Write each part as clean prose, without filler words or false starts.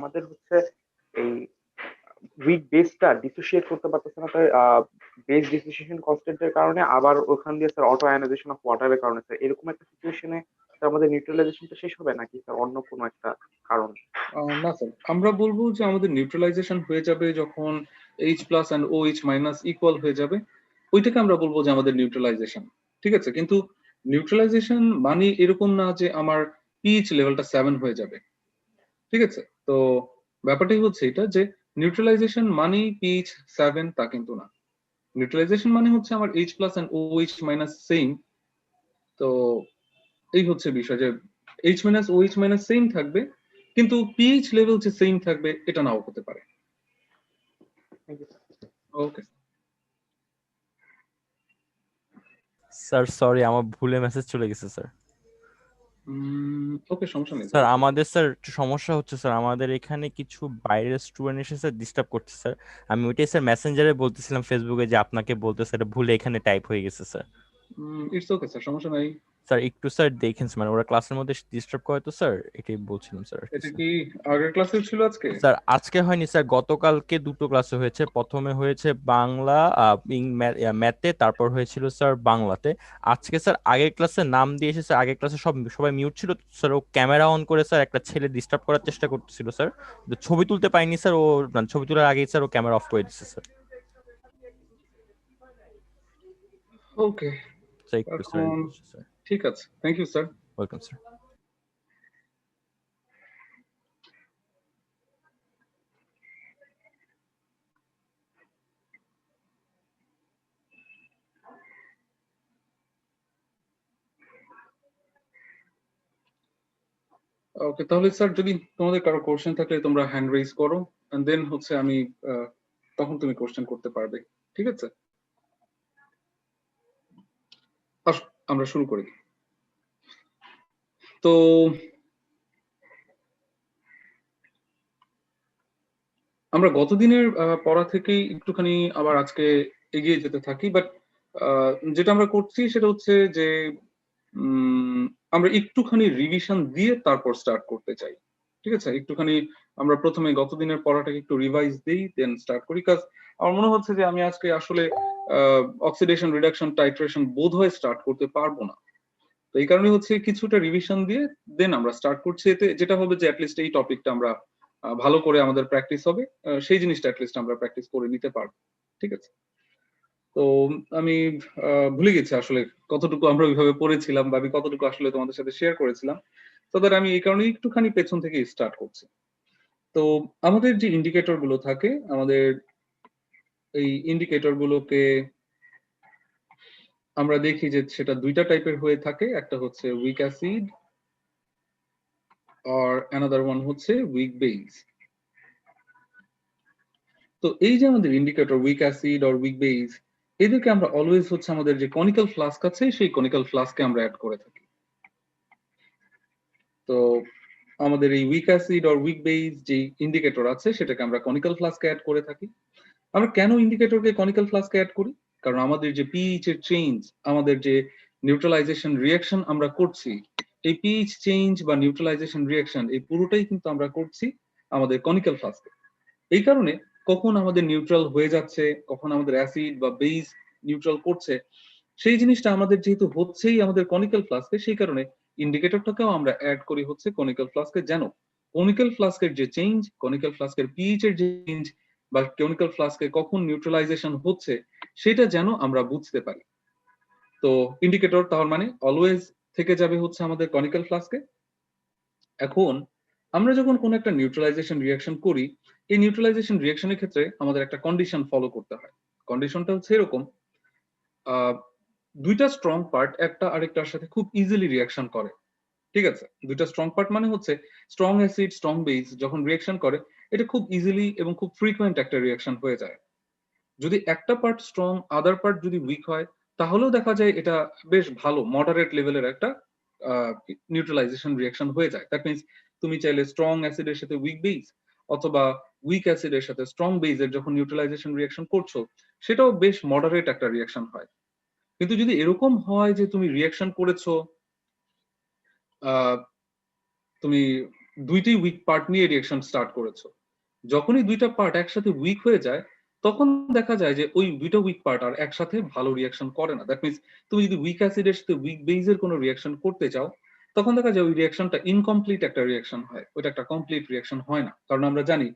আমাদের হচ্ছে এই উইক বেসটা ডিসোসিয়েট করতে পারতেছে না, তাই বেস ডিসোসিয়েশন কনস্ট্যান্টের কারণে, আবার ওখান দিয়ে স্যার অটো আয়নাইজেশন অফ ওয়াটারের কারণে স্যার এরকম একটা সিচুয়েশনে আমাদের নিউট্রালাইজেশনটা শেষ হবে নাকি স্যার অন্য কোনো একটা কারণ? না স্যার, আমরা বলবো যে আমাদের নিউট্রালাইজেশন হয়ে যাবে যখন H plus and OH minus equal হয়ে যাবে, ওইটাকে আমরা বলবো যে আমাদের নিউট্রালাইজেশন। ঠিক আছে, কিন্তু নিউট্রালাইজেশন মানে এরকম না যে আমার পিএইচ লেভেলটা 7 হয়ে যাবে। ঠিক আছে, তো ব্যাপারটাই হচ্ছে এটা যে নিউট্রালাইজেশন মানেই পিএইচ 7 তা কিন্তু না। নিউট্রালাইজেশন মানে হচ্ছে আমার H plus and OH minus same. তো এই হচ্ছে বিষয় যে H minus OH minus same থাকবে, কিন্তু পিএইচ লেভেল যে সেম থাকবে এটা নাও হতে পারে। ওকে স্যার, সরি আমার ভুলে মেসেজ চলে গেছে স্যার। ওকে, সমস্যা নেই স্যার আমাদের স্যার একটু সমস্যা হচ্ছে স্যার, আমাদের এখানে কিছু বাইরের স্টুডেন্ট এসে স্যার ডিস্টার্ব করছে স্যার। আমি ওইটাই স্যার মেসেঞ্জারে বলতেছিলাম ফেসবুকে যে আপনাকে বলতে, স্যার ভুলে এখানে টাইপ হয়ে গেছে স্যার। ইটস ওকে স্যার, সমস্যা নাই। স্যার একটু স্যার দেখেন, মানে ওরা ক্লাসের মধ্যে ডিস্টার্ব করে তো স্যার, এটাই বলছিলাম স্যার। এটা কি আগের ক্লাসে ছিল আজকে? স্যার আজকে হয়নি স্যার, গতকালকে দুটো ক্লাসে হয়েছে। প্রথমে হয়েছে বাংলা ম্যাথে, তারপর হয়েছিল স্যার বাংলাতে। আজকে স্যার আগের ক্লাসে নাম দিয়ে এসে স্যার, আগের ক্লাসে সবাই মিউট ছিল স্যার, ও ক্যামেরা অন করে স্যার একটা ছেলে ডিস্টার্ব করার চেষ্টা করতেছিল স্যার, ছবি তুলতে পাইনি স্যার, ও মানে ছবি তোলার আগেই স্যার ও ক্যামেরা অফ করে দিচ্ছে স্যার। ওকে স্যার একটু স্যার, ঠিক আছে, thank you sir. Welcome sir. Okay, তাহলে স্যার যদি তোমাদের কারো কোশ্চেন থাকলে তোমরা হ্যান্ড রেজ করো, এন্ড দেন হচ্ছে আমি তখন তুমি কোশ্চেন করতে পারবে। ঠিক আছে, আসো আমরা শুরু করি। তো আমরা গতদিনের পড়া থেকেই একটুখানি আবার আজকে এগিয়ে যেতে থাকি, বাট যেটা আমরা করছি সেটা হচ্ছে যে আমরা একটুখানি রিভিশন দিয়ে তারপর স্টার্ট করতে চাই। ঠিক আছে, একটুখানি আমরা প্রথমে গতদিনের পড়াটাকে একটু রিভাইজ দিই, দেন স্টার্ট করি। কাজ আমার মনে হচ্ছে যে আমি আজকে আসলে অক্সিডেশন রিডাকশন টাইট্রেশন বোধহয় স্টার্ট করতে পারবো না। তো এই কারণে হচ্ছে কিছুটা রিভিশন দিয়ে দেন আমরা স্টার্ট করছি। এতে যেটা হবে যে অ্যাটলিস্ট এই টপিকটা আমরা ভালো করে আমাদের প্র্যাকটিস হবে, সেই জিনিসটা অ্যাটলিস্ট আমরা প্র্যাকটিস করে নিতে পারবো। ঠিক আছে, তো আমি ভুলে গেছি আসলে কতটুকু আমরা ওইভাবে পড়েছিলাম বা আমি কতটুকু আসলে তোমাদের সাথে শেয়ার করেছিলাম। তো দ্যাট আমি এই কারণে একটুখানি পেছন থেকে স্টার্ট করছি। তো আমাদের যে ইন্ডিকেটর গুলো থাকে, আমাদের এই ইন্ডিকেটর গুলোকে আমরা দেখি যে সেটা দুইটা টাইপের হয়ে থাকে। একটা হচ্ছে উইক অ্যাসিড আর অ্যানাদার ওয়ান হচ্ছে উইক বেস। তো এই যে আমাদের ইন্ডিকেটর উইক অ্যাসিড আর উইক বেস, এদেরকে আমরা অলওয়েজ হচ্ছে আমাদের যে কনিক্যাল ফ্লাস্ক আছে সেই কনিক্যাল ফ্লাস্কে আমরা অ্যাড করে থাকি। তো আমাদের এই উইক অ্যাসিড আর উইক বেস যে ইন্ডিকেটর আছে সেটাকে আমরা কনিক্যাল ফ্লাস্কে অ্যাড করে থাকি। আমরা কেন ইন্ডিকেটরকে কনিক্যাল ফ্লাস্কে অ্যাড করি? কারণ আমাদের যে পিএইচ এর চেঞ্জ, আমাদের যে নিউট্রালাইজেশন রিঅ্যাকশন আমরা করছি, এই পিএইচ চেঞ্জ বা নিউট্রালাইজেশন রিঅ্যাকশন এই পুরোটাই কিন্তু আমরা করছি আমাদের কনিক্যাল ফ্লাস্কে। এই কারণে কখন আমাদের নিউট্রাল হয়ে যাচ্ছে, কখন আমাদের অ্যাসিড বা বেস নিউট্রাল করছে, সেই জিনিসটা আমাদের যেহেতু হচ্ছেই আমাদের কনিক্যাল ফ্লাস্কে, সেই কারণে ইন্ডিকেটরটাকেও আমরা অ্যাড করি হচ্ছে কনিক্যাল ফ্লাস্কে, যেন কনিক্যাল ফ্লাস্কের যে চেঞ্জ, কনিক্যাল ফ্লাস্কের পিএইচ এর যে চেঞ্জ বা কনিক্যাল ফ্লাস্কে কখন নিউট্রালাইজেশন হচ্ছে সেটা যেন আমরা বুঝতে পারি। তো ইন্ডিকেটর তার মানে অলওয়েজ থেকে যাবে হচ্ছে আমাদের কনিক্যাল ফ্লাস্কে। এখন আমরা যখন কোন একটা নিউট্রালাইজেশন রিঅ্যাকশন করি, এই নিউট্রালাইজেশন রিঅ্যাকশনের ক্ষেত্রে আমাদের একটা কন্ডিশন ফলো করতে হয়। কন্ডিশনটা হচ্ছে এরকম, দুইটা স্ট্রং পার্ট একটা আরেকটার সাথে খুব ইজিলি রিঅ্যাকশন করে। ঠিক আছে, দুইটা স্ট্রং পার্ট মানে হচ্ছে স্ট্রং অ্যাসিড স্ট্রং বেস যখন রিঅ্যাকশন করে, এটা খুব ইজিলি এবং খুব ফ্রিকোয়েন্ট একটা রিঅ্যাকশন হয়ে যায়। যদি একটা পার্ট স্ট্রং আদার পার্ট যদি উইক হয়, তাহলেও দেখা যায় এটা বেশ ভালো মডারেট লেভেলের একটা নিউট্রালাইজেশন রিঅ্যাকশন হয়ে যায়। দ্যাট মিনস তুমি চাইলে স্ট্রং অ্যাসিডের সাথে উইক বেস অথবা উইক অ্যাসিডের সাথে স্ট্রং বেসের যখন নিউট্রালাইজেশন রিঅ্যাকশন করছো, সেটাও বেশ মডারেট একটা রিঅ্যাকশন হয়। কিন্তু যদি এরকম হয় যে তুমি রিঅ্যাকশন করেছো, তুমি দুইটি উইক পার্ট নিয়ে রিঅ্যাকশন স্টার্ট করেছো। যখনই দুইটা পার্ট একসাথে উইক হয়ে যায় তখন দেখা যায় যে ওই দুইটা উইক পার্ট আর একসাথে ভালো রিঅ্যাকশন করে না। দ্যাট মিনস তুমি যদি উইক অ্যাসিডের সাথে উইক বেজের কোনো রিঅ্যাকশন করতে চাও তখন দেখা যায় ওই রিঅ্যাকশনটা ইনকমপ্লিট একটা রিঅ্যাকশন হয়, ওইটা একটা কমপ্লিট রিঅ্যাকশন হয় না। কারণ আমরা জানি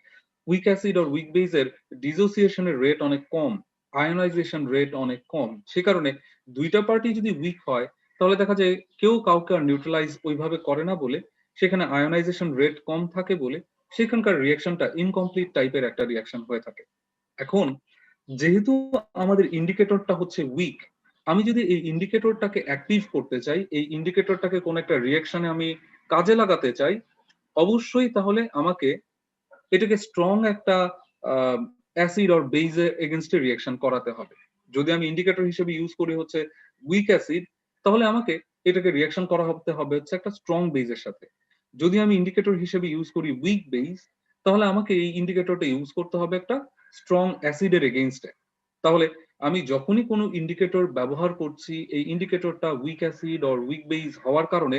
উইক অ্যাসিড আর উইক বেজের ডিসোসিয়েশনের রেট অনেক কম, আয়োনাইজেশন রেট অনেক কম। সে কারণে দুইটা পার্টি যদি উইক হয় তাহলে দেখা যায় কেউ কাউকে আর নিউট্রালাইজ ওইভাবে করে না বলে, সেখানে আয়োনাইজেশন রেট কম থাকে বলে সেখানকার রিঅ্যাকশনটা ইনকমপ্লিট টাইপের একটা রিঅ্যাকশন হয়ে থাকে। এখন যেহেতু আমাদের ইন্ডিকেটরটা হচ্ছে উইক, আমি যদি এই ইন্ডিকেটরটাকে অ্যাক্টিভ করতে চাই, এই ইন্ডিকেটরটাকে কোন একটা রিঅ্যাকশনে আমি কাজে লাগাতে চাই, অবশ্যই তাহলে আমাকে এটাকে স্ট্রং একটা অ্যাসিড অর বেজের এগেনস্টে রিঅ্যাকশন করাতে হবে। যদি আমি ইন্ডিকেটর হিসেবে ইউজ করি হচ্ছে উইক অ্যাসিড, তাহলে আমাকে এটাকে রিঅ্যাকশন করা হবে হচ্ছে একটা স্ট্রং বেজের সাথে। যদি আমি ইন্ডিকেটর হিসেবে ইউজ করি উইক বেজ, তাহলে আমাকে এই ইন্ডিকেটরটা ইউজ করতে হবে একটা স্ট্রং অ্যাসিডের এগেইনস্টে। তাহলে আমি যখনই কোনো ইন্ডিকেটর ব্যবহার করছি, এই ইন্ডিকেটরটা weak acid or weak base হওয়ার কারণে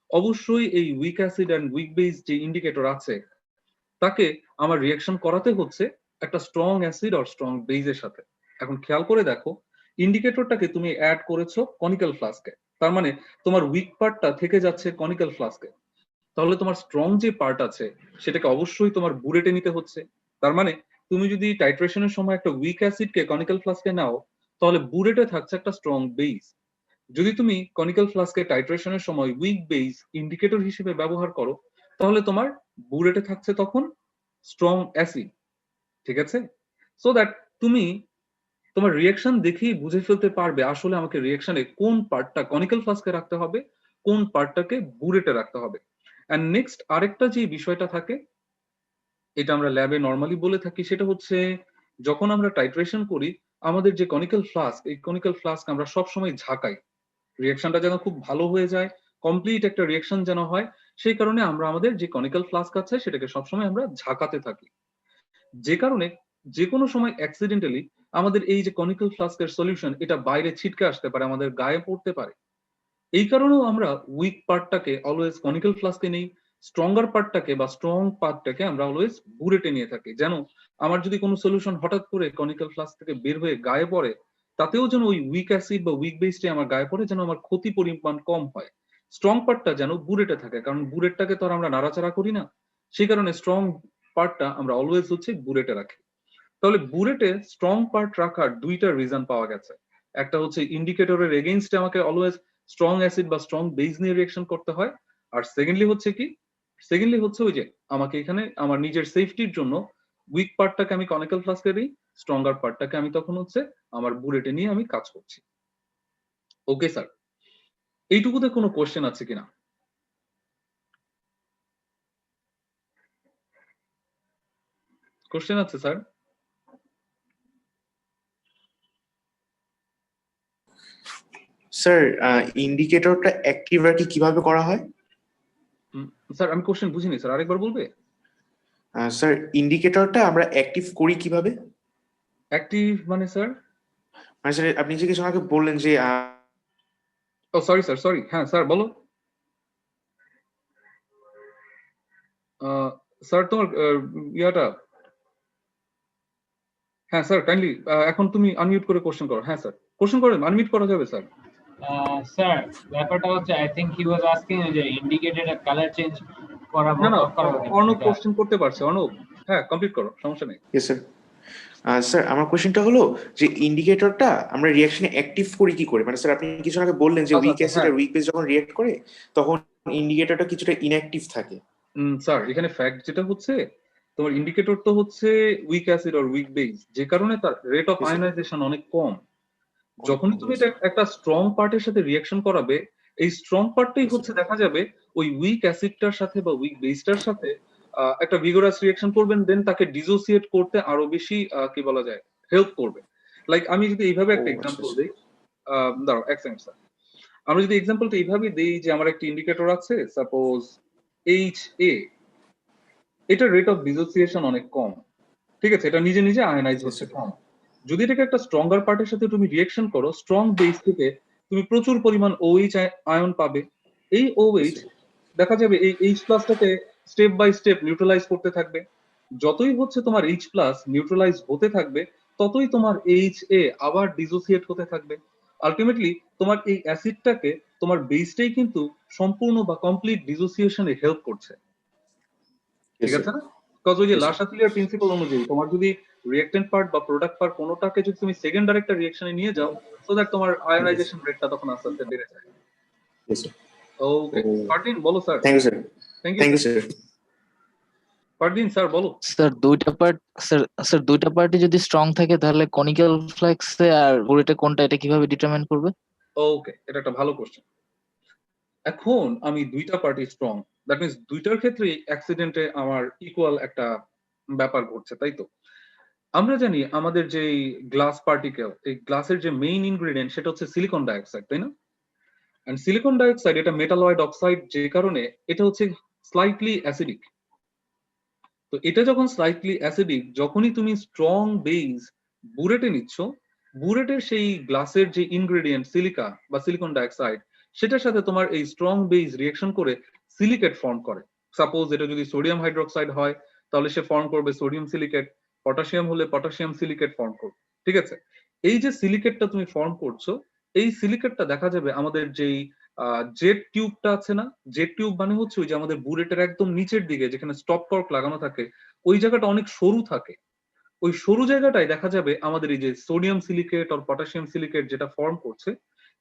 অবশ্যই এই weak acid and weak base যে ইন্ডিকেটর আছে তাকে আমার রিঅ্যাকশন করাতে হচ্ছে একটা স্ট্রং অ্যাসিড অর স্ট্রং বেজের সাথে। এখন খেয়াল করে দেখো, ইন্ডিকেটরটাকে তুমি অ্যাড করেছো কনিক্যাল ফ্লাস্কে, তার মানে তোমার উইক পার্টটা থেকে যাচ্ছে কনিক্যাল ফ্লাস্কে। তাহলে তোমার স্ট্রং যে পার্ট আছে সেটাকে অবশ্যই তোমার বুলেটে নিতে হচ্ছে। তার মানে তুমি যদি টাইট্রেশনের সময় একটা উইক অ্যাসিডকে কনিক্যাল ফ্লাস্কে নাও, তাহলে বুলেটে থাকছে একটা স্ট্রং বেস। যদি তুমি কনিক্যাল ফ্লাস্কে টাইট্রেশনের সময় উইক বেস ইন্ডিকেটর হিসেবে ব্যবহার করো, তাহলে তোমার বুলেটে থাকছে তখন স্ট্রং অ্যাসিড। ঠিক আছে? সো দ্যাট তুমি তোমার রিঅ্যাকশন দেখেই বুঝে ফেলতে পারবে আসলে আমাকে রিঅ্যাকশনে কোন পার্টটা কনিক্যাল ফ্লাস্কে রাখতে হবে, কোন পার্টটাকে বুলেটে রাখতে হবে। এন্ড নেক্সট আরেকটা যে বিষয়টা থাকে, এটা আমরা ল্যাবে নরমালি বলে থাকি, সেটা হচ্ছে যখন আমরা টাইট্রেশন করি আমাদের যে কনিক্যাল ফ্লাস্ক, এই কনিক্যাল ফ্লাস্ক আমরা সবসময় ঝাঁকাই, রিঅ্যাকশনটা যেন খুব ভালো হয়ে যায়, কমপ্লিট একটা রিঅ্যাকশন যেন হয়, সেই কারণে আমরা আমাদের যে কনিক্যাল ফ্লাস্ক আছে সেটাকে সবসময় আমরা ঝাঁকাতে থাকি। যে কারণে যে কোনো সময় অ্যাক্সিডেন্টালি আমাদের এই যে কনিক্যাল ফ্লাস্কের সলিউশন এটা বাইরে ছিটকে আসতে পারে, আমাদের গায়ে পড়তে পারে। এই কারণেও আমরা উইক পার্টটাকে অলওয়েজ কনিক্যাল ফ্লাস্কে নেই, স্ট্রঙ্গার পার্টটাকে বা স্ট্রং পার্টটাকে আমরা অলওয়েজ বুলেটে নিয়ে থাকি, যেন আমার যদি কোনো সলিউশন হঠাৎ করে কনিক্যাল ফ্লাস্ক থেকে বের হয়ে গায়ে পড়ে, তাতেও যেন ওই উইক অ্যাসিড বা উইক বেসটা আমার গায়ে পড়ে যেন আমার ক্ষতি পরিমাণ কম হয়। স্ট্রং পার্টটা যেন বুলেটে থাকে, কারণ বুলেটটাকে তো আর আমরা নাড়াচাড়া করি না, সেই কারণে স্ট্রং পার্টটা আমরা অলওয়েজ হচ্ছে বুলেটে রাখি। তাহলে বুলেটে স্ট্রং পার্ট রাখার দুইটা রিজন পাওয়া গেছে। একটা হচ্ছে ইন্ডিকেটরের এগেইনস্টে আমাকে অলওয়েজ স্ট্রং অ্যাসিড বা স্ট্রং বেস নিয়ে রিঅ্যাকশন করতে হয়। আর সেকেন্ডলি হচ্ছে কি, সেকেন্ডলি হচ্ছে ওই যে আমাকে এখানে আমার নিজের সেফটির জন্য উইক পার্টটাকে আমি কনিক্যাল ফ্লাস্কে দিই, স্ট্রঙ্গার পার্টটাকে আমি তখন হচ্ছে আমার বুলেটে নিয়ে আমি কাজ করছি। ওকে স্যার, এইটুকুতে কোনো কোশ্চেন আছে কিনা? কোশ্চেন আছে স্যার? স্যার ইন্ডিকেটরটা অ্যাক্টিভ আর কি কিভাবে করা হয়? স্যার আমি কোশ্চেন বুঝিনি স্যার, আরেকবার বলবে? স্যার ইন্ডিকেটরটা আমরা অ্যাক্টিভ করি কিভাবে? অ্যাক্টিভ মানে স্যার? মানে স্যার আপনি যে কিছু আমাকে বললেন যে ও সরি স্যার, সরি, হ্যাঁ স্যার বলো। স্যার তোমার ইয়াটা, হ্যাঁ স্যার কাইন্ডলি এখন তুমি আনমিউট করে কোশ্চেন করো। হ্যাঁ স্যার কোশ্চেন করেন, আনমিউট করা যাবে স্যার। স্যার ব্যাপারটা হচ্ছে I think he was asking যে ইন্ডিকেটরের কালার চেঞ্জ করাবো না না, করাবো অর্ণব কোশ্চেন করতে পারছে। অর্ণব হ্যাঁ কমপ্লিট করো, সমস্যা নেই। Yes sir. স্যার আমার কোশ্চেনটা হলো যে ইন্ডিকেটরটা আমরা রিঅ্যাকশনে অ্যাক্টিভ করি কি করে? মানে স্যার আপনি কিছু আগে বললেন যে উইক অ্যাসিড আর উইক বেস যখন রিঅ্যাক্ট করে তখন ইন্ডিকেটরটা কিছুটা ইনঅ্যাক্টিভ থাকে। স্যার এখানে ফ্যাক্ট যেটা হচ্ছে, তোমার ইন্ডিকেটর তো হচ্ছে উইক অ্যাসিড আর উইক বেস, যে কারণে তার রেট অফ আয়নাইজেশন অনেক কম। যখনই তুমি এটা একটা স্ট্রং পার্টের সাথে রিঅ্যাকশন করাবে, এই স্ট্রং পার্টটাই হচ্ছে দেখা যাবে ওই উইক অ্যাসিডটার সাথে বা উইক বেসটার সাথে একটা ভিগোরাস রিঅ্যাকশন করবেন, দেন তাকে ডিসোসিয়েট করতে আরো বেশি কি বলা যায় হেল্প করবে। লাইক আমি যদি এইভাবে একটা এক্সাম্পল দিই, দাঁড়াও এক সেকেন্ড স্যার, আমরা যদি এক্সাম্পলটা এইভাবে দিই যে আমার একটা ইন্ডিকেটর আছে সাপোজ HA, এটার রেট অফ ডিসোসিয়েশন অনেক কম, ঠিক আছে, এটা নিজে নিজে আয়নাইজ হচ্ছে কম। যদি এটাকে একটা স্ট্রঙ্গার পার্টের সাথে তুমি রিঅ্যাকশন করো, স্ট্রং বেস থেকে তুমি প্রচুর পরিমাণ OH আয়ন পাবে। এই OH দেখা যাবে এই H প্লাসটাকে স্টেপ বাই স্টেপ নিউট্রালাইজ করতে থাকবে। যতই হচ্ছে তোমার H+ নিউট্রালাইজ হতে থাকবে, ততই তোমার HA আবার ডিসোসিয়েট হতে থাকবে। আলটিমেটলি তোমার এই অ্যাসিডটাকে, তোমার বেসটাই কিন্তু সম্পূর্ণ বা কমপ্লিট ডিসোসিয়েশনে হেল্প করছে, ঠিক আছে না? বিকজ ওই যে লাশাতিলিয়ার প্রিন্সিপাল অনুযায়ী তোমার যদি রিঅ্যাক্টেন্ট পার্ট বা প্রোডাক্ট পার্ট কোনোটাকে যদি তুমি সেকেন্ডারি একটা রিঅ্যাকশনে নিয়ে যাও, সো দ্যাট তোমার আয়োনাইজেশন রেটটা তখন আস্তে আস্তে বেড়ে যায়। ওকে, ফারদিন বলো sir. Thank you sir. Thank thank you you sir. Fardin sir বলো। স্যার দুইটা পার্টি যদি স্ট্রং থাকে তাহলে কনিক্যাল ফ্লেক্সে আর বুলেটে কোনটা, এটা কিভাবে ডিটারমাইন করবে? ওকে, এটা একটা ভালো কোশ্চেন। এখন আমি দুইটা পার্টি স্ট্রং, দ্যাট মিন্স দুইটার ক্ষেত্রে অ্যাক্সিডেন্টে আমার ইকুয়াল একটা ব্যাপার ঘটছে, তাই তো? আমরা জানি আমাদের যে গ্লাস পার্টিকেল, এই গ্লাসের যে মেইন ইনগ্রেডিয়েন্ট সেটা হচ্ছে সিলিকন ডাইঅক্সাইড, তাই না? এন্ড সিলিকন ডাইঅক্সাইড এটা মেটালয়েড অক্সাইড, যে কারণে এটা হচ্ছে স্লাইটলি অ্যাসিডিক। তো এটা যখন স্লাইটলি অ্যাসিডিক, যখনই তুমি স্ট্রং বেস বুরেটে নিচ্ছ, বুরেটের সেই গ্লাসের যে ইনগ্রেডিয়েন্ট সিলিকা বা সিলিকন ডাইঅক্সাইড, সেটার সাথে তোমার এই স্ট্রং বেস রিঅ্যাকশন করে সিলিকেট ফর্ম করে। সাপোজ এটা যদি সোডিয়াম হাইড্রোক্সাইড হয়, তাহলে সে ফর্ম করবে সোডিয়াম সিলিকেট, পটাশিয়াম হলে পটাশিয়াম সিলিকেট ফর্ম করবে, ঠিক আছে? এই যে সিলিকেটটা তুমি ফর্ম করছো, এই সিলিকেটটা দেখা যাবে আমাদের যেই জেট টিউবটা আছে না, জেট টিউব মানে হচ্ছে ওই যে আমাদের বুলেটের একদম নিচের দিকে যেখানে স্টপ কর্ক লাগানো থাকে, ওই জায়গাটা অনেক সরু থাকে। ওই সরু জায়গাটায় দেখা যাবে আমাদের এই যে সোডিয়াম সিলিকেট আর পটাশিয়াম সিলিকেট যেটা ফর্ম করছে,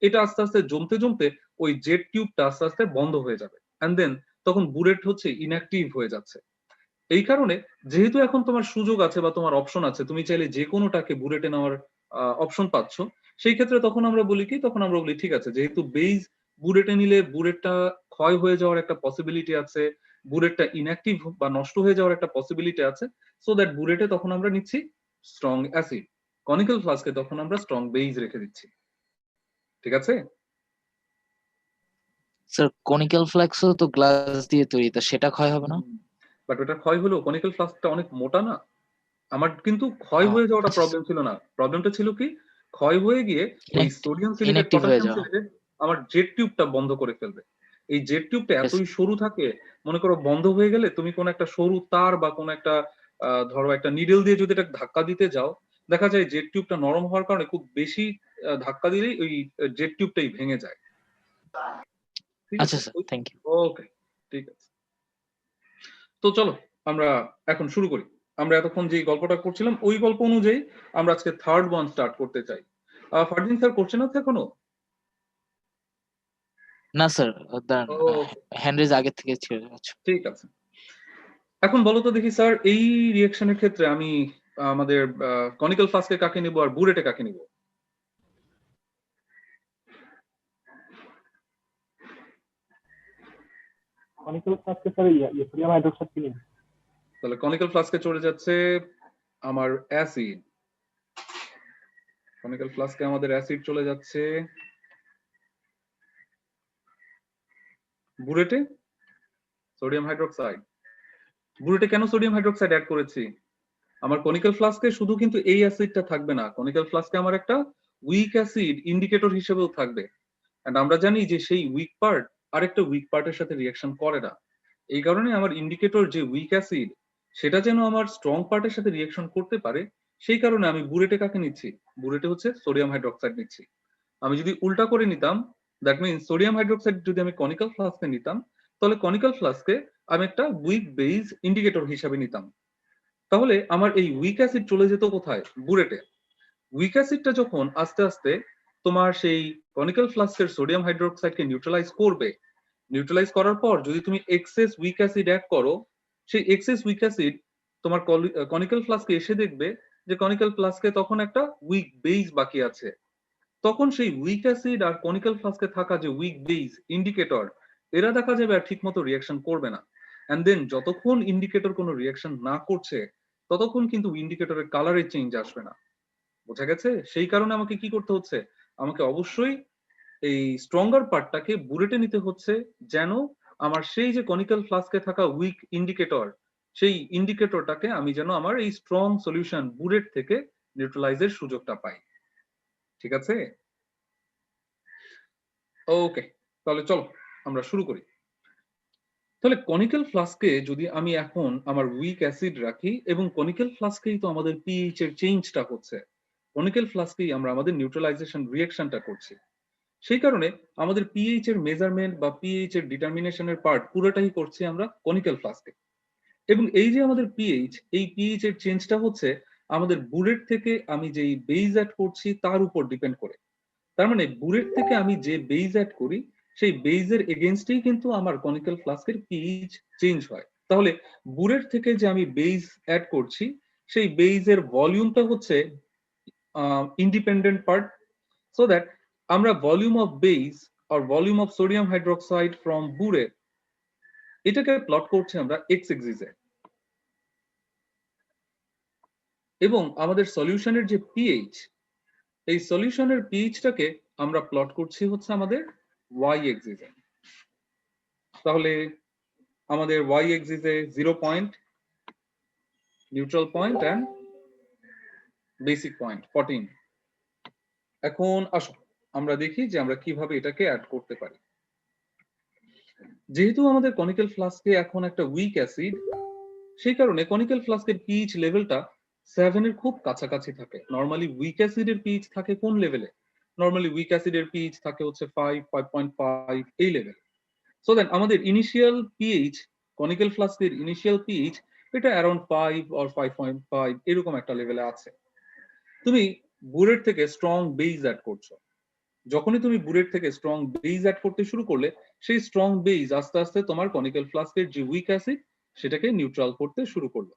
এটা আস্তে আস্তে জমতে জমতে ওই জেট টিউবটা আস্তে আস্তে বন্ধ হয়ে যাবে, এন্ড দেন তখন বুলেট হচ্ছে ইনঅ্যাক্টিভ হয়ে যাচ্ছে। এই কারণে যেহেতু এখন তোমার সুযোগ আছে বা তোমার অপশন আছে, তুমি চাইলে যে কোনোটাকে বুলেটে নেওয়ার অপশন পাচ্ছ, সেই ক্ষেত্রে তখন আমরা বলি কি, তখন আমরা বলি ঠিক আছে, যেহেতু বেজ বুলেটে নিলে বুলেটটা ক্ষয় হয়ে যাওয়ার একটা পসিবিলিটি আছে, বুলেটটা ইনঅ্যাক্টিভ বা নষ্ট হয়ে যাওয়ার একটা পসিবিলিটি আছে, সো দ্যাট বুলেটে তখন আমরা নিচ্ছি স্ট্রং অ্যাসিড, কনিক্যাল ফ্লাস্কে তখন আমরা স্ট্রং বেজ রেখে দিচ্ছি, ঠিক আছে? স্যার কনিক্যাল ফ্লেক্সও তো গ্লাস দিয়ে তৈরি, তো সেটা ক্ষয় হবে না? বাট ওটা ক্ষয় হলো, কনিক্যাল ফ্লাস্কটা অনেক মোটা না। আমার কিন্তু ক্ষয় হয়ে যাওয়াটা প্রবলেম ছিল না, প্রবলেমটা ছিল কি, ক্ষয় হয়ে গিয়ে ওই সোডিয়াম সিলিকেট ইনঅ্যাক্টিভ হয়ে পটাশিয়াম যাওয়া। সিলিকেট আমার জেট টিউবটা বন্ধ করে ফেলবে। এই জেট টিউবটা এতই সরু থাকে, মনে করো বন্ধ হয়ে গেলে তুমি কোন একটা সরু তার বা কোন একটা ধরো একটা নিডল দিয়ে যদি এটা ধাক্কা দিতে যাও, দেখা যায় জেট টিউবটা নরম হওয়ার কারণে খুব বেশি ধাক্কা দিলেই ওই জেট টিউবটাই ভেঙে যায়। ঠিক আচ্ছা আছে, স্যার, থ্যাংক ইউ। ওকে, ঠিক আছে। তো চলো আমরা এখন শুরু করি। আমরা এতক্ষণ যে গল্পটা করছিলাম ওই গল্প অনুযায়ী আমরা আজকে থার্ড ওয়ান স্টার্ট করতে চাই। ফারদিন স্যার কোশ্চেন আছে এখনো? না স্যার, Okay, হ্যান্ড রেজ আগে থেকে ছিল। আচ্ছা, ঠিক আছে। এখন বলো তো দেখি স্যার, এই রিঅ্যাকশনের ক্ষেত্রে আমি আমাদের কনিক্যাল ফ্লাস্কে কাকে নিব আর বুরেটে কাকে নিব? কনিক্যাল ফ্লাস্কে স্যার সোডিয়াম হাইড্রোক্সাইড কি নিন? তাহলে কনিক্যাল ফ্লাস্কে চলে যাচ্ছে আমার অ্যাসিড, কনিক্যাল ফ্লাস্কে আমাদের অ্যাসিড চলে যাচ্ছে। বুরেটে সোডিয়াম হাইড্রোক্সাইড। বুরেটে কেন সোডিয়াম হাইড্রোক্সাইড অ্যাড করেছি? আমার কনিক্যাল ফ্লাস্কে শুধু কিন্তু এই অ্যাসিডটা থাকবে না, কনিক্যাল ফ্লাস্কে আমার একটা উইক অ্যাসিড ইন্ডিকেটর হিসেবেও থাকবে। এন্ড আমরা জানি যে সেই উইক পার্ট আরেকটা উইক পার্টের সাথে রিঅ্যাকশন করে না। এই কারণে আমার ইন্ডিকেটর যে উইক অ্যাসিড, সেটা যেন আমার স্ট্রং পার্টের সাথে রিঅ্যাকশন করতে পারে, সেই কারণে আমি বুরেটে কাকে নিচ্ছি? বুরেটে হচ্ছে সোডিয়াম হাইড্রোক্সাইড নিচ্ছি। আমি যদি উল্টা করে নিতাম, দ্যাট মিনস সোডিয়াম হাইড্রোক্সাইড যদি আমি কনিক্যাল ফ্লাস্কে নিতাম, তাহলে কনিক্যাল ফ্লাস্কে আমি একটা উইক বেস ইন্ডিকেটর হিসাবে নিতাম। তাহলে আমার এই উইক অ্যাসিড চলে যেত কোথায়? বুরেটে। উইক অ্যাসিডটা যখন আস্তে আস্তে তোমার সেই কনিক্যাল ফ্লাস্কের সোডিয়াম হাইড্রোক্সাইডকে নিউট্রালাইজ করবে, নিউট্রালাইজ করার পর যদি তুমি এক্সেস উইক অ্যাসিড অ্যাড করো, সেই এক্সেস উইক অ্যাসিড তোমার কনিক্যাল ফ্লাস্কে এসে দেখবে যে কনিক্যাল ফ্লাস্কে তখন একটা উইক বেস বাকি আছে। তখন সেই উইক অ্যাসিড আর কনিক্যাল ফ্লাস্কে থাকা যে উইক বেস ইন্ডিকেটর, এরা দেখা যাবে আর ঠিক মতো রিঅ্যাকশন করবে না। এন্ড দেন যতক্ষণ ইন্ডিকেটর কোনো রিঅ্যাকশন না করছে, ততক্ষণ কিন্তু ইন্ডিকেটরের কালারে চেঞ্জ আসবে না। বোঝা গেছে? সেই কারণে আমাকে কি করতে হচ্ছে, আমাকে অবশ্যই এই স্ট্রঙ্গার পার্টটাকে বুরেটে নিতে হচ্ছে, যেন আমার সেই যে কনিক্যাল ফ্লাস্কে থাকা উইক ইন্ডিকেটর, সেই ইন্ডিকেটরটাকে আমি যেন আমার এই স্ট্রং সলিউশন বুরেট থেকে নিউট্রালাইজের সুযোগটা পাই। ঠিক আছে? ওকে, তাহলে চলো আমরা শুরু করি। তাহলে কনিক্যাল ফ্লাস্কে যদি আমি এখন আমার উইক অ্যাসিড রাখি এবং কনিক্যাল ফ্লাস্কেই তো আমাদের পিএইচ এর চেঞ্জটা হচ্ছে, কনিক্যাল ফ্লাস্কেই আমরা আমাদের নিউট্রালাইজেশন রিঅ্যাকশনটা করছি, সেই কারণে আমাদের পিএইচ এর মেজারমেন্ট বা পিএইচ এর ডিটারমিনেশনের পার্ট পুরোটাই করছি আমরা কনিক্যাল ফ্লাস্কে। এবং এই যে আমাদের পিএইচ, এই পিএইচ এর চেঞ্জটা হচ্ছে আমাদের বুলেট থেকে আমি যেই বেজ অ্যাড করছি তার উপর ডিপেন্ড করে। তার মানে বুলেট থেকে আমি যে বেজ অ্যাড করি সেই বেজের এগেনস্টেই কিন্তু আমার কনিক্যাল ফ্লাস্কের পিএইচ চেঞ্জ হয়। তাহলে বুলেট থেকে যে আমি বেজ অ্যাড করছি সেই বেজের ভলিউমটা হচ্ছে ইন্ডিপেন্ডেন্ট পার্ট, সো দ্যাট আমরা ভলিউম অফ বেজ আর volume of sodium hydroxide from burette এটাকে প্লট করছি আমরা এক্স এক্সিসে, এবং আমাদের সলিউশনের যে পিএইচ, এই সলিউশনের পিএইচটাকে আমরা প্লট করছি হচ্ছে আমাদের ওয়াই এক্সিসে। তাহলে আমাদের ওয়াই এক্সিসে 0 point, neutral point and basic point 14। এখন আসো আমরা দেখি যে আমরা কিভাবে এটাকে অ্যাড করতে পারি। যেহেতু আমাদের কনিক্যাল ফ্লাস্কে এখন একটা উইক অ্যাসিড, সেই কারণে কনিক্যাল ফ্লাস্কের পিএইচ লেভেলটা 7 এর খুব কাছাকাছি থাকে। নরমালি উইক অ্যাসিডের পিএইচ থাকে কোন লেভেলে? নরমালি উইক অ্যাসিডের পিএইচ থাকে হচ্ছে 5, 5.5 এই লেভেল। সো দেন আমাদের ইনিশিয়াল পিএইচ, কনিক্যাল ফ্লাস্কের ইনিশিয়াল পিএইচ এটা অ্যারাউন্ড 5 অর 5.5 এরকম একটা লেভেলে আছে। তুমি বুলেট থেকে স্ট্রং বেজ অ্যাড করছো, যখনই তুমি বুলেট থেকে স্ট্রং বেজ অ্যাড করতে শুরু করলে সেই স্ট্রং বেজ আস্তে আস্তে তোমার কনিক্যাল ফ্লাস্কের যে উইক অ্যাসিড সেটাকে নিউট্রাল করতে শুরু করলো,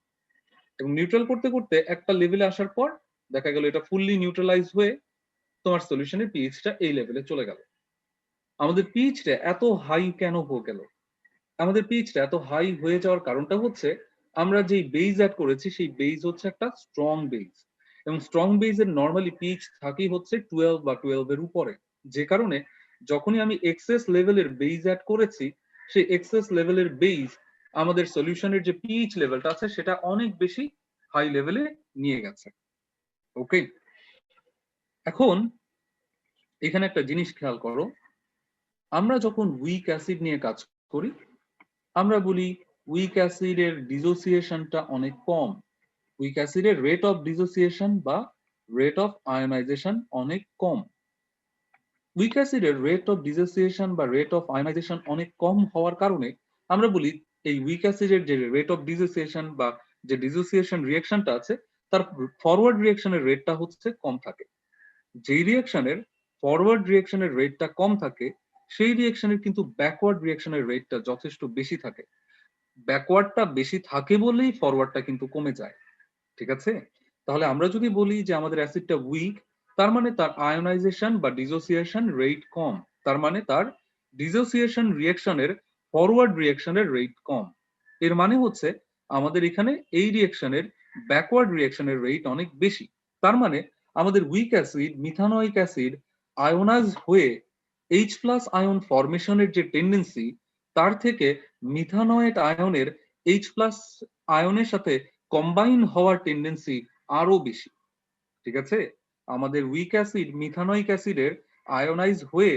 এবং নিউট্রাল করতে করতে একটা লেভেলে আসার পর দেখা গেল এটা ফুললি নিউট্রালাইজ হয়ে তোমার সলিউশনের পিএইচটা এই লেভেলে চলে গেল। আমাদের পিএইচটা এত হাই কেন হয়ে গেল? আমাদের পিএইচটা এত হাই হয়ে যাওয়ার কারণটা হচ্ছে আমরা যেই বেজ অ্যাড করেছি সেই বেজ হচ্ছে একটা স্ট্রং বেজ, এবং স্ট্রং বেজের নরমালি পিএইচ থাকেই হচ্ছে 12 বা 12 এর উপরে, যে কারণে যখনই আমি এক্সেস লেভেলের বেজ অ্যাড করেছি সেই এক্সেস লেভেলের বেজ আমাদের সলিউশনের যে পিএইচ লেভেলটা আছে সেটা অনেক বেশি হাই লেভেলে নিয়ে গেছে। ওকে, এখন এখানে একটা জিনিস খেয়াল করো, আমরা যখন উইক অ্যাসিড নিয়ে কাজ করি আমরা বলি উইক অ্যাসিডের ডিসোসিয়েশনটা অনেক কম, উইক অ্যাসিডের রেট অফ ডিসোসিয়েশন বা রেট অফ আয়নাইজেশন অনেক কম। উইক অ্যাসিডের রেট অফ ডিসোসিয়েশন বা রেট অফ আয়নাইজেশন অনেক কম হওয়ার কারণে আমরা বলি এই উইক অ্যাসিডের যে রেট অফ ডিসোসিয়েশন বা যে ডিসোসিয়েশন রিঅ্যাকশনটা আছে তার ফরওয়ার্ড রিঅ্যাকশনের রেটটা হচ্ছে কম থাকে। যেই রিঅ্যাকশনের ফরওয়ার্ড রিঅ্যাকশনের রেটটা কম থাকে সেই রিঅ্যাকশনের কিন্তু ব্যাকওয়ার্ড রিঅ্যাকশনের রেটটা যথেষ্ট বেশি থাকে। ব্যাকওয়ার্ডটা বেশি থাকে বলেই ফরওয়ার্ডটা কিন্তু কমে যায়। ঠিক আছে, তাহলে আমরা যদি বলি যে আমাদের অ্যাসিডটা উইক, তার মানে তার আয়োনাইজেশন বা ডিসোসিয়েশন রেট কম, তার মানে তার ডিসোসিয়েশন রিঅ্যাকশনের ফরওয়ার্ড রিঅ্যাকশনের রেট কম। এর মানে হচ্ছে আমাদের এখানে এই রিঅ্যাকশনের ব্যাকওয়ার্ড রিঅ্যাকশনের রেট অনেক বেশি। তার মানে আমাদের week acid methanoic acid ionise হয়ে H+ আয়ন ফরমেশনের যে টেন্ডেন্সি তার থেকে মিথানয়েট আয়নের H+ আয়নের সাথে কম্বাইন হওয়ার টেন্ডেন্সি আরো বেশি। ঠিক আছে, আমাদের উইক অ্যাসিড মিথানোয়িক অ্যাসিডের আয়োনাইজ হয়ে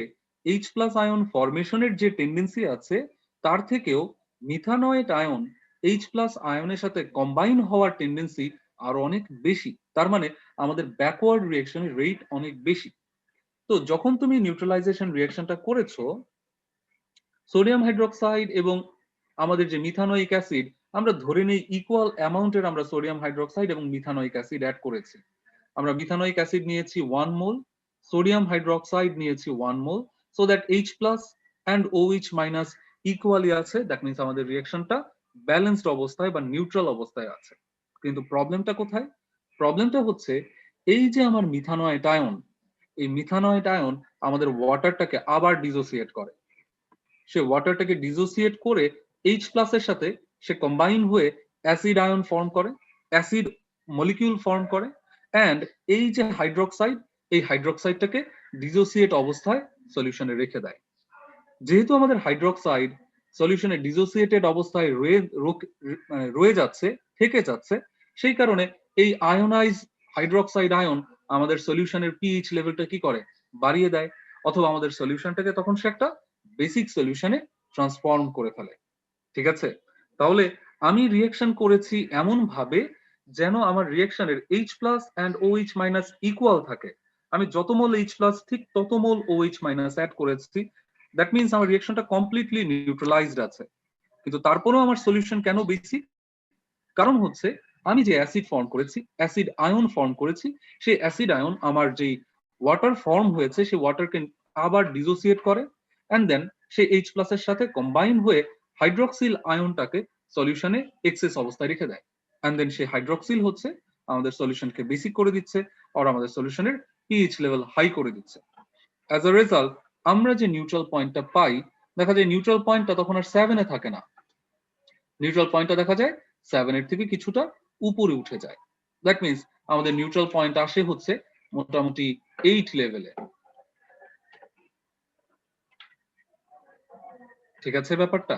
H+ আয়ন ফরমেশনের যে টেন্ডেন্সি আছে তার থেকেও মিথানোয়েট আয়ন H+ আয়নের সাথে কম্বাইন হওয়ার টেন্ডেন্সি আরো অনেক বেশি। তার মানে আমাদের ব্যাকওয়ার্ড রিঅ্যাকশনের রেট অনেক বেশি। তো যখন তুমি নিউট্রালাইজেশন রিঅ্যাকশনটা করেছো সোডিয়াম হাইড্রোক্সাইড এবং আমাদের যে মিথানোয়িক অ্যাসিড, আমরা ধরে নেই ইকুয়াল অ্যামাউন্টের আমরা সোডিয়াম হাইড্রোক্সাইড এবং মিথানোয়িক অ্যাসিড অ্যাড করেছি। আমরা মিথানোয়িক অ্যাসিড নিয়েছি 1 মোল, সোডিয়াম হাইড্রোক্সাইড নিয়েছি 1 mole, so that H+ and OH- equally আছে। দ্যাট মিন্স আমাদের রিঅ্যাকশনটা ব্যালেন্সড অবস্থায় বা নিউট্রাল অবস্থায় আছে। কিন্তু প্রবলেমটা কোথায়? প্রবলেমটা হচ্ছে এই যে আমার মিথানোয়েট আয়ন, এই মিথানোয়েট আয়ন আমাদের ওয়াটারটাকে আবার ডিসোসিয়েট করে। সে ওয়াটারটাকে ডিসোসিয়েট করে H+ এর সাথে সে কম্বাইন হয়ে অ্যাসিড আয়ন ফর্ম করে, অ্যাসিড মলিকিউল ফর্ম করে, এন্ড এই যে হাইড্রোক্সাইড, এই হাইড্রোক্সাইডটাকে ডিসোসিয়েট অবস্থায় সলিউশনে রেখে দেয়। যেহেতু আমাদের হাইড্রোক্সাইড সলিউশনে ডিসোসিয়েটেড অবস্থায় রয়ে যাচ্ছে, থেকে যাচ্ছে, সেই কারণে এই আয়োনাইজ হাইড্রোক্সাইড আয়ন আমাদের সলিউশনের পিএইচ লেভেলটা কি করে? বাড়িয়ে দেয়, অথবা আমাদের সলিউশনটাকে তখন সে একটা বেসিক সলিউশনে ট্রান্সফর্ম করে ফেলে। ঠিক আছে? তাহলে আমি রিঅ্যাকশন করেছি এমন ভাবে যেন আমার রিঅ্যাকশনের H plus and OH minus equal থাকে। আমি যত মোল H প্লাস ঠিক তত মোল OH মাইনাস অ্যাড করেছি। দ্যাট মিনস আমার রিঅ্যাকশনটা কমপ্লিটলি নিউট্রালাইজড আছে। কিন্তু তারপরেও আমার সলিউশন কেন বেসিক? কারণ হচ্ছে আমি যে অ্যাসিড ফর্ম করেছি, অ্যাসিড আয়ন ফর্ম করেছি, সেই অ্যাসিড আয়ন আমার যেই ওয়াটার ফর্ম হয়েছে সেই ওয়াটারকে আবার ডিসোসিয়েট করে অ্যান্ড দেন সেই H প্লাস এর সাথে কম্বাইন হয়ে হাইড্রক্সিল আয়নটাকে সলিউশনে এক্সেস অবস্থায় রেখে দেয় অ্যান্ড দেন সেই হাইড্রক্সিল হচ্ছে আমাদের সলিউশনকে বেসিক করে দিচ্ছে আর আমাদের সলিউশনের পিএইচ লেভেল হাই করে দিচ্ছে। অ্যাজ আ রেজাল্ট আমরা যে নিউট্রাল পয়েন্টটা পাই, দেখা যায় নিউট্রাল পয়েন্টটা তখন আর 7-এ থাকে না, নিউট্রাল পয়েন্টটা দেখা যায় 7-এর থেকে কিছুটা উপরে উঠে যায়। দ্যাট মিনস আমাদের নিউট্রাল পয়েন্ট আসে হচ্ছে মোটামুটি 8 লেভেলে। ঠিক আছে ব্যাপারটা?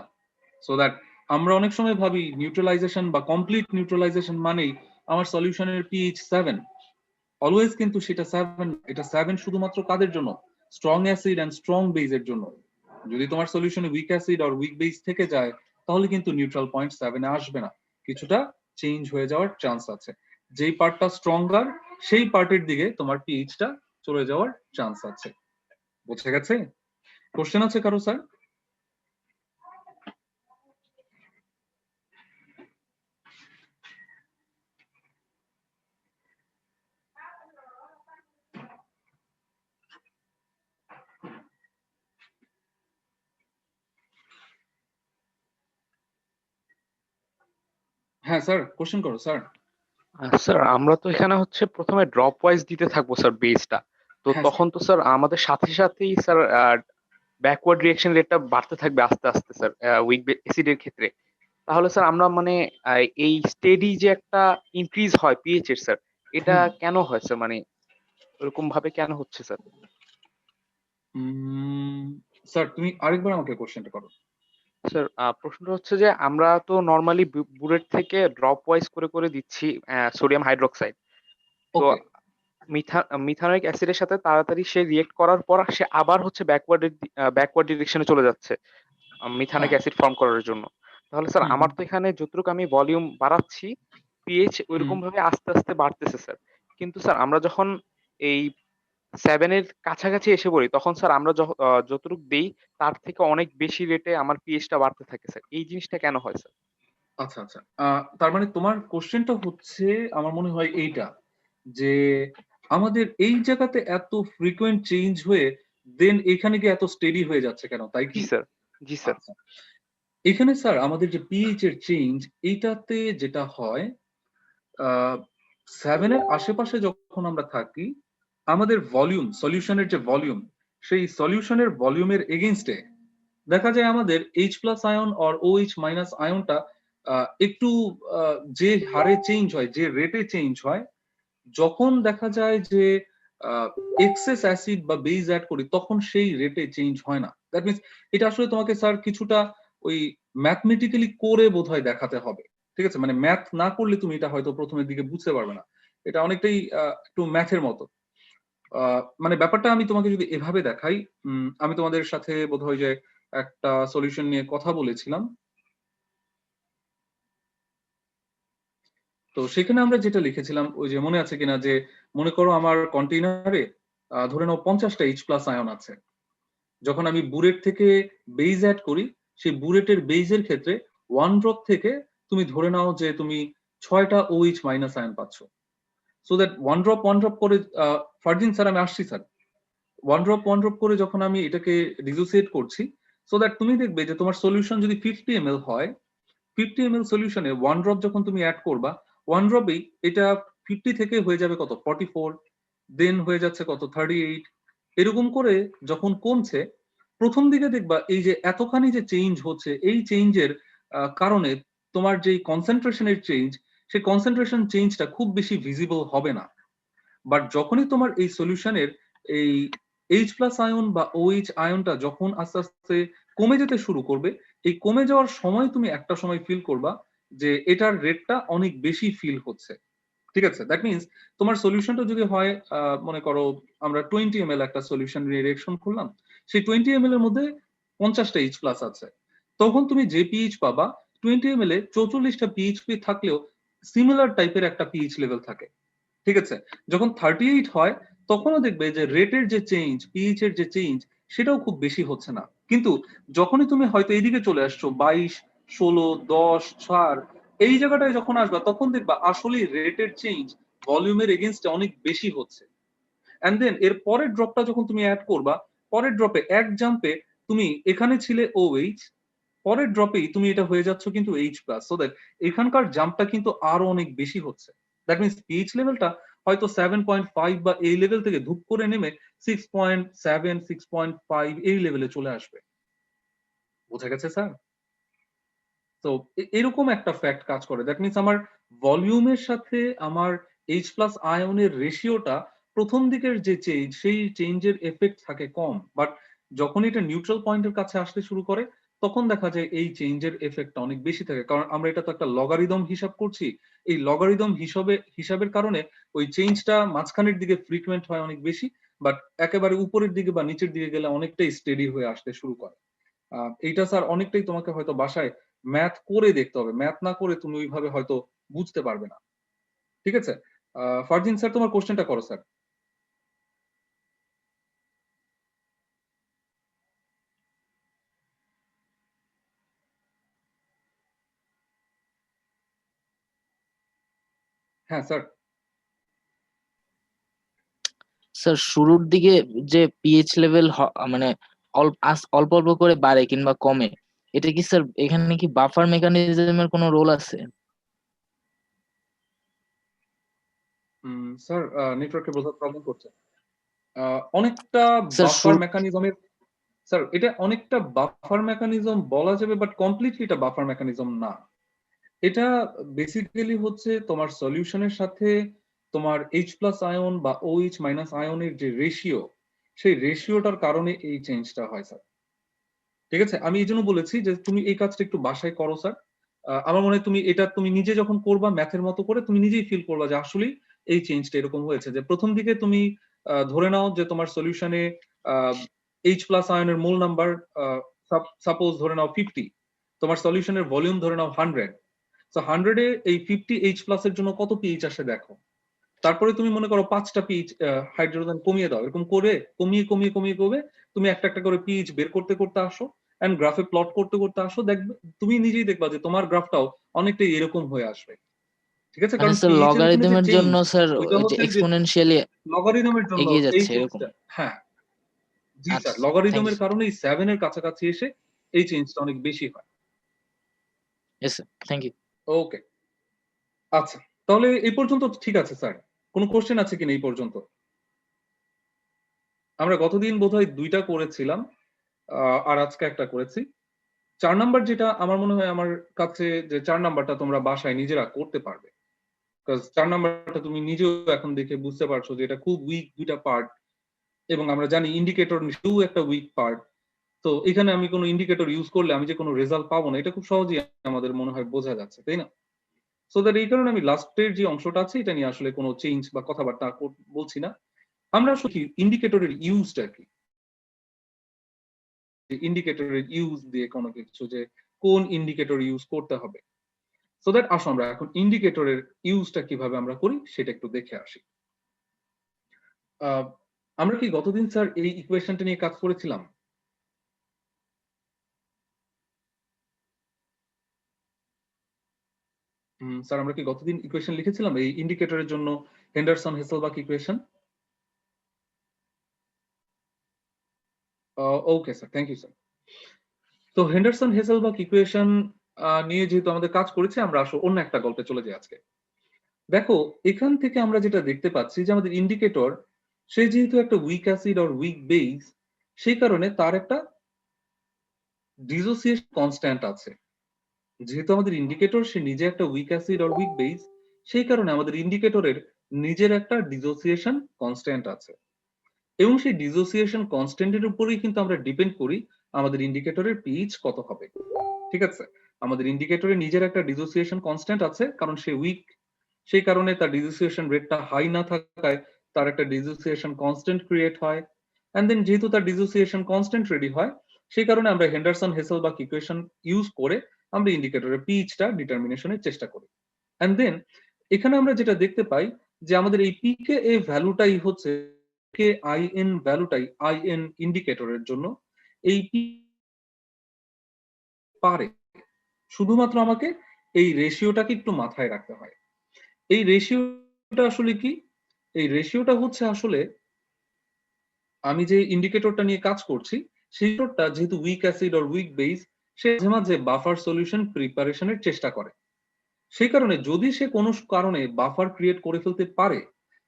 সো দ্যাট আমরা অনেক সময় ভাবি নিউট্রালাইজেশন বা কমপ্লিট নিউট্রালাইজেশন মানেই আমার সলিউশনের পিএইচ 7। অলওয়েজ কিন্তু সেটা 7, এটা 7 শুধুমাত্র কাদের জন্য? স্ট্রং অ্যাসিড এন্ড স্ট্রং বেজের জন্য। যদি তোমার সলিউশনে উইক অ্যাসিড আর উইক বেস থেকে যায় তাহলে কিন্তু নিউট্রাল পয়েন্ট 7-এ আসবে না, কিছুটা চেঞ্জ হয়ে যাওয়ার চান্স আছে। যেই পার্টটা স্ট্রঙ্গার সেই পার্টের দিকে তোমার পিএইচটা চলে যাওয়ার চান্স আছে। বুঝে গেছে? কোশ্চেন আছে কারো স্যার? হ্যাঁ স্যার, কোশ্চেন করো স্যার। স্যার আমরা তো এখানে হচ্ছে প্রথমে ড্রপ ওয়াইজ দিতে থাকবো স্যার বেসটা, তো হ্যাঁ তখন তো স্যার আমাদের সাথে সাথেই স্যার ব্যাকওয়ার্ড রিঅ্যাকশন রেটটা বাড়তে থাকবে আস্তে আস্তে স্যার উইক অ্যাসিডের ক্ষেত্রে। তাহলে স্যার আমরা মানে এই স্টেডি যে একটা ইনক্রিজ হয় পিএইচ এর স্যার, এটা কেন হয় স্যার, মানে এরকম ভাবে কেন হচ্ছে স্যার? স্যার তুমি আরেকবার আমাকে কোশ্চেনটা করো। স্যার প্রশ্নটা হচ্ছে যে আমরা তো নর্মালি বুলেট থেকে ড্রপ ওয়াইজ করে করে দিচ্ছি সোডিয়াম হাইড্রোক্সাইড, তো ওকে, মিথানোয়িক অ্যাসিডের সাথে তাড়াতাড়ি সে রিয়েক্ট করার পর সে আবার হচ্ছে ব্যাকওয়ার্ড ডিরেকশনে চলে যাচ্ছে মিথানোয়িক হ্যাঁ, অ্যাসিড ফর্ম করার জন্য। তাহলে স্যার হুম আমার তো এখানে যতটুকু আমি ভলিউম বাড়াচ্ছি, পিএইচ হুম ওইরকম ভাবে আস্তে আস্তে বাড়তেছে স্যার। কিন্তু স্যার আমরা যখন এই 7-এর কাছাকাছি এসে পড়ি তখন স্যার আমরা যতটুকু দেই তার থেকে অনেক বেশি রেটে আমার পিএইচটা বাড়তে থাকে স্যার। এই জিনিসটা কেন হয় স্যার? আচ্ছা আচ্ছা, তার মানে তোমার কোশ্চেনটা হচ্ছে আমার মনে হয় এইটা, যে আমাদের এই জায়গাতে এত ফ্রিকোয়েন্ট চেঞ্জ হয়ে দেন এখানে গিয়ে এত স্টেডি হয়ে যাচ্ছে কেন, তাই জি কি? স্যার। জি স্যার। আচ্ছা, এখানে স্যার আমাদের যে পিএইচ এর চেঞ্জ এইটাতে যেটা হয়, 7-এর আশেপাশে যখন আমরা থাকি আমাদের ভলিউম, সলিউশনের যে ভলিউম, সেই সলিউশনের ভলিউমের এগেইনস্টে দেখা যায় আমাদের H প্লাস আয়ন আর OH মাইনাস আয়নটা একটু যে হারে চেঞ্জ হয়, যে রেটে চেঞ্জ হয়, যখন দেখা যায় যে এক্সেস অ্যাসিড বা বেজ অ্যাড করি তখন সেই রেটে চেঞ্জ হয় না। দ্যাট মিনস এটা আসলে তোমাকে স্যার কিছুটা ওই ম্যাথমেটিক্যালি করে বোধহয় দেখাতে হবে। ঠিক আছে, মানে ম্যাথ না করলে তুমি এটা হয়তো প্রথমের দিকে বুঝতে পারবে না। এটা অনেকটাই একটু ম্যাথের মতো। মানে ব্যাপারটা আমি তোমাকে যদি এভাবে দেখাই, আমি তোমাদের সাথে বোধহয় যে একটা সলিউশন নিয়ে কথা বলেছিলাম, তো সেখানে আমরা যেটা লিখেছিলাম ওই যে মনে আছে কিনা, যে মনে করো আমার কন্টেইনারে ধরে নাও 50টা H প্লাস আয়ন আছে। যখন আমি বুরেট থেকে বেজ অ্যাড করি, সেই বুরেটের বেজের ক্ষেত্রে 1 ড্রপ থেকে তুমি ধরে নাও যে তুমি 6টা OH মাইনাস আয়ন পাচ্ছ। সো দ্যাট 1 ড্রপ করে ফারদিন স্যার আমি আসছি স্যার, 1 ড্রপ করে যখন আমি এটাকে ডিসোসিয়েট করছি, সো দ্যাট তুমি দেখবে যে তোমার সলিউশন যদি 50 ml হয়, 50 ml সলিউশনে 1 ড্রপ যখন তুমি অ্যাড করবা, 1 ড্রপেই এটা 50 থেকে হয়ে যাবে কত 44, দেন হয়ে যাচ্ছে কত 38, এরকম করে যখন কমছে প্রথম দিকে দেখবা এই যে এতখানি যে চেঞ্জ হচ্ছে, এই চেঞ্জের কারণে তোমার যেই কনসেন্ট্রেশনের চেঞ্জ, সেই কনসেন্ট্রেশন চেঞ্জটা খুব বেশি ভিজিবল হবে না। বাট যখনই তোমার এই সলিউশনের এই H প্লাস আয়ন বা OH আয়নটা যখন আস্তে আস্তে কমে যেতে শুরু করবে, এই কমে যাওয়ার সময় তুমি একটা সময় ফিল করবা যে এটার রেটটা অনেক বেশি ফিল হচ্ছে। ঠিক আছে, দ্যাট মিনস তোমার সলিউশনটা যদি হয় মনে করো আমরা 20 ml একটা সলিউশন রিঅ্যাকশন করলাম, সেই 20 ml এর মধ্যে 50টা H প্লাস আছে, তখন তুমি যে পিএইচ পাবা 20 ml এ 44টা পিএইচপি থাকলেও সিমিলার টাইপের একটা পিএইচ লেভেল থাকে, ঠিক আছে? যখন 38 হয় তখনও দেখবে যে রেটের যে চেঞ্জ, পিএইচ এর যে চেঞ্জ সেটাও খুব বেশি হচ্ছে না। কিন্তু যখনই তুমি হয়তো এইদিকে চলে আসছো 22, 16, 10, 4 এই জায়গাটায় যখন আসবা তখন দেখবা আসলে রেটের চেঞ্জ ভলিউমের এগেইনস্টে অনেক বেশি হচ্ছে। এন্ড দেন এর পরের ড্রপটা যখন তুমি অ্যাড করবা, পরের ড্রপে এক জাম্পে তুমি এখানে ছিলে OH, পরের ড্রপেই তুমি এটা হয়ে যাচ্ছ কিন্তু H+, সো দ্যাট এখানকার জাম্পটা কিন্তু আরো অনেক বেশি হচ্ছে। দ্যাট মিনস পিএইচ লেভেলটা হয়তো 7.5 বা এই লেভেল থেকে ধূপ করে নেমে 6.7, 6.5 এই লেভেলে চলে আসবে। বোঝা গেছে স্যার? তো এরকম একটা ফ্যাক্ট কাজ করে। দ্যাট মিনস আমার ভলিউমের সাথে আমার H+ আয়নের রেশিওটা প্রথম দিকের যে চেঞ্জ, সেই চেঞ্জের এফেক্ট থাকে কম, বাট যখন এটা নিউট্রাল পয়েন্টের কাছে আসতে শুরু করে তখন দেখা যায় এই চেঞ্জের এফেক্টটা অনেক বেশি থাকে, কারণ আমরা এটা তো একটা লগারিদম হিসাব করছি। এই লগারিদম হিসাবের কারণে ওই চেঞ্জটা মাঝখানের দিকে ফ্রিকুয়েন্ট হয় অনেক বেশি, বাট একেবারে উপরের দিকে বা নিচের দিকে গেলে অনেকটাই স্টেডি হয়ে আসতে শুরু করে। এইটা স্যার অনেকটাই তোমাকে হয়তো বাসায় ম্যাথ করে দেখতে হবে, ম্যাথ না করে তুমি ওইভাবে হয়তো বুঝতে পারবে না, ঠিক আছে? ফারদিন স্যার তোমার কোশ্চেনটা করো স্যার। হ্যাঁ স্যার। স্যার শুরুর দিকে যে পিএইচ লেভেল মানে অল্প অল্প করে বাড়ে কিংবা কমে, এটা কি স্যার এখানে কি বাফার মেকানিজমের কোনো রোল আছে? স্যার নেটওয়ার্কে বোঝার প্রবলেম করছে। অনেকটা স্যার বাফার মেকানিজমের, স্যার এটা অনেকটা বাফার মেকানিজম বলা যাবে, বাট কমপ্লিটলি এটা বাফার মেকানিজম না। এটা বেসিক্যালি হচ্ছে তোমার সলিউশনের সাথে তোমার H+ আয়ন বা OH- আয়নের যে রেশিও, সেই রেশিওটার কারণে এই চেঞ্জটা হয় স্যার, ঠিক আছে? আমি এই জন্য বলেছি যে তুমি এই কাজটা একটু বাসায় করো স্যার। আমার মনে হয় তুমি নিজে যখন করবা ম্যাথের মতো করে তুমি নিজেই ফিল করবা যে আসলে এই চেঞ্জটা এরকম হয়েছে। যে প্রথম দিকে তুমি ধরে নাও যে তোমার সলিউশনে H+ আয়নের মোল নাম্বার সাপোজ ধরে নাও 50, তোমার সলিউশনের ভলিউম ধরে নাও 100। সো 100 এ এই 50 H+ এর জন্য কত পিএইচ আসে দেখো। তারপরে তুমি মনে করো 5টা পিএইচ হাইড্রোজেন কমিয়ে দাও, এরকম করে কমিয়ে কমিয়ে কমিয়ে কমিয়ে তুমি একটা একটা করে পিএইচ বের করতে করতে আসো এন্ড গ্রাফে প্লট করতে করতে আসো, দেখবে তুমি নিজেই দেখবা যে তোমার গ্রাফটাও অনেকটাই এরকম হয়ে আসবে, ঠিক আছে? মানে কারণ স্যার পিএইচ এর এখানে যে লগারিদমের চেঞ্জ জন্য স্যার ওইটা ওই যে হচ্ছে যে এক্সপোনেনশিয়ালি লগারিদমের জন্য এগিয়ে এই যাচ্ছে এরকম? চেঞ্জটা, হ্যাঁ জি আচ্ছা স্যার, স্যার, থ্যাংক ইউ লগারিদমের স্যার। কারণে এই 7 এর কাছাকাছি এসে এই চেঞ্জটা অনেক বেশি হয়। Yes sir, thank you. Okay, আচ্ছা, তাহলে এই পর্যন্ত ঠিক আছে স্যার? কোনো কোশ্চেন আছে কিনা এই পর্যন্ত? আমরা গতদিন বোধহয় 2টা করেছিলাম, আর আজকে একটা করেছি। 4 নাম্বার যেটা আমার মনে হয় আমার কাছে যে 4 নাম্বারটা তোমরা বাসায় নিজেরা করতে পারবে, বিকজ 4 নাম্বারটা তুমি নিজেও এখন দেখে বুঝতে পারছো যে এটা খুব উইক দুইটা পার্ট, এবং আমরা জানি ইন্ডিকেটর নিশ্চয়ই একটা উইক পার্ট। তো এখানে আমি কোনো ইন্ডিকেটর ইউজ করলে আমি যে কোনো রেজাল্ট পাবো না, এটা খুব সহজেই আমাদের মনে হয় বোঝা যাচ্ছে, তাই না? সো দ্যাট এই কারণে আমি লাস্টের যে অংশটা আছে এটা নিয়ে আসলে কোনো চেঞ্জ বা কথাবার্তা বলছি না। আমরা আসলে ইন্ডিকেটরের ইউজটা কি, ইন্ডিকেটরের ইউজ দিয়ে কোনো কিছু, যে কোন ইন্ডিকেটর ইউজ করতে হবে। সো দ্যাট আসো আমরা এখন ইন্ডিকেটরের ইউজটা কিভাবে আমরা করি সেটা একটু দেখে আসি। আমরা কি গতদিন স্যার এই ইকুয়েশনটা নিয়ে কাজ করেছিলাম? স্যার আমরা কি গতদিন ইকুয়েশন লিখেছিলাম এই ইন্ডিকেটরের জন্য, Henderson Hasselbalch equation? Okay sir, thank you sir. তো হেন্ডারসন হেসেলবাক ইকুয়েশন নিয়ে যেহেতু আমাদের কাজ করেছে, আমরা আসলে অন্য একটা গল্পে চলে যাই আজকে। দেখো এখান থেকে আমরা যেটা দেখতে পাচ্ছি যে আমাদের ইন্ডিকেটর, সে যেহেতু একটা week acid or weak base, সেই কারণে তার একটা ডিসোসিয়েশন কনস্ট্যান্ট আছে। যেহেতু আমাদের ইন্ডিকেটর সে নিজে একটা week acid or weak base, সেই কারণে আমাদের ইন্ডিকেটরের নিজের একটা ডিসোসিয়েশন কনস্ট্যান্ট আছে, এবং সেই ডিসোসিয়েশন কনস্ট্যান্টের উপরেই কিন্তু আমরা ডিপেন্ড করি আমাদের ইন্ডিকেটরের পিএইচ কত হবে, ঠিক আছে? আমাদের ইন্ডিকেটরের নিজের একটা ডিসোসিয়েশন কনস্ট্যান্ট আছে, কারণ সে উইক, সেই কারণে তার ডিসোসিয়েশন রেটটা হাই না থাকায় তার একটা ডিসোসিয়েশন কনস্ট্যান্ট ক্রিয়েট হয়। এন্ড দেন যেহেতু তার ডিসোসিয়েশন কনস্ট্যান্ট রেডি হয়, সেই কারণে আমরা হেন্ডারসন হেসেলবাক ইকুয়েশন ইউজ করে আমরা ইন্ডিকেটরের পিএইচটা ডিটারমিনেশনের চেষ্টা করি। এন্ড দেন এখানে আমরা যেটা দেখতে পাই যে আমাদের এই পিকেএ ভ্যালুটাই হচ্ছে কে আইএন ভ্যালুটাই আইএন ইন্ডিকেটরের জন্য এই পারে, শুধুমাত্র আমাকে এই রেশিওটাকে একটু মাথায় রাখতে হয়। এই রেশিওটা আসলে কি? এই রেশিওটা হচ্ছে আসলে আমি যে ইন্ডিকেটরটা নিয়ে কাজ করছি সেইটা যেহেতু weak acid or weak base, সে মাঝে মাঝে বাফার সলিউশন প্রিপারেশনের চেষ্টা করে। সেই কারণে যদি সে কোনো কারণে বাফার ক্রিয়েট করে ফেলতে পারে,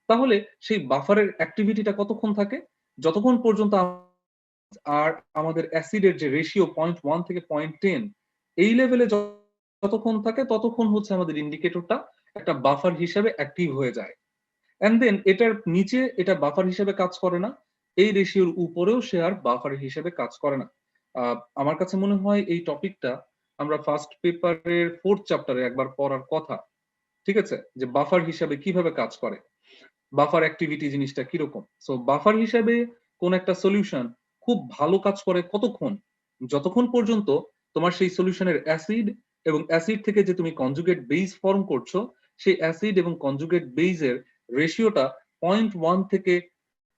তাহলে সেই বাফারের অ্যাক্টিভিটিটা কতক্ষণ থাকে? যতক্ষণ পর্যন্ত আর আমাদের অ্যাসিডের যে রেশিও 0.1 থেকে 0.10 এই লেভেলে যতক্ষণ থাকে ততক্ষণ হচ্ছে আমাদের ইন্ডিকেটরটা একটা বাফার হিসেবে অ্যাক্টিভ হয়ে যায়। এন্ড দেন এটার নিচে এটা বাফার হিসেবে কাজ করে না, এই রেশিওর উপরেও সে আর বাফার হিসেবে কাজ করে না। আমার কাছে মনে হয় এই টপিকটা আমরা ফার্স্ট পেপারের 4th চ্যাপ্টারে একবার পড়ার কথা, ঠিক আছে, যে বাফার হিসাবে কিভাবে কাজ করে, বাফার অ্যাক্টিভিটি জিনিসটা কিরকম। সো বাফার হিসাবে কোন একটা সলিউশন খুব ভালো কাজ করে কতক্ষণ? যতক্ষণ পর্যন্ত তোমার সেই সলিউশনের অ্যাসিড এবং অ্যাসিড থেকে যে তুমি কনজুগেট বেস ফর্ম করছো সেই অ্যাসিড এবং কনজুগেট বেসের রেশিওটা 0.1 থেকে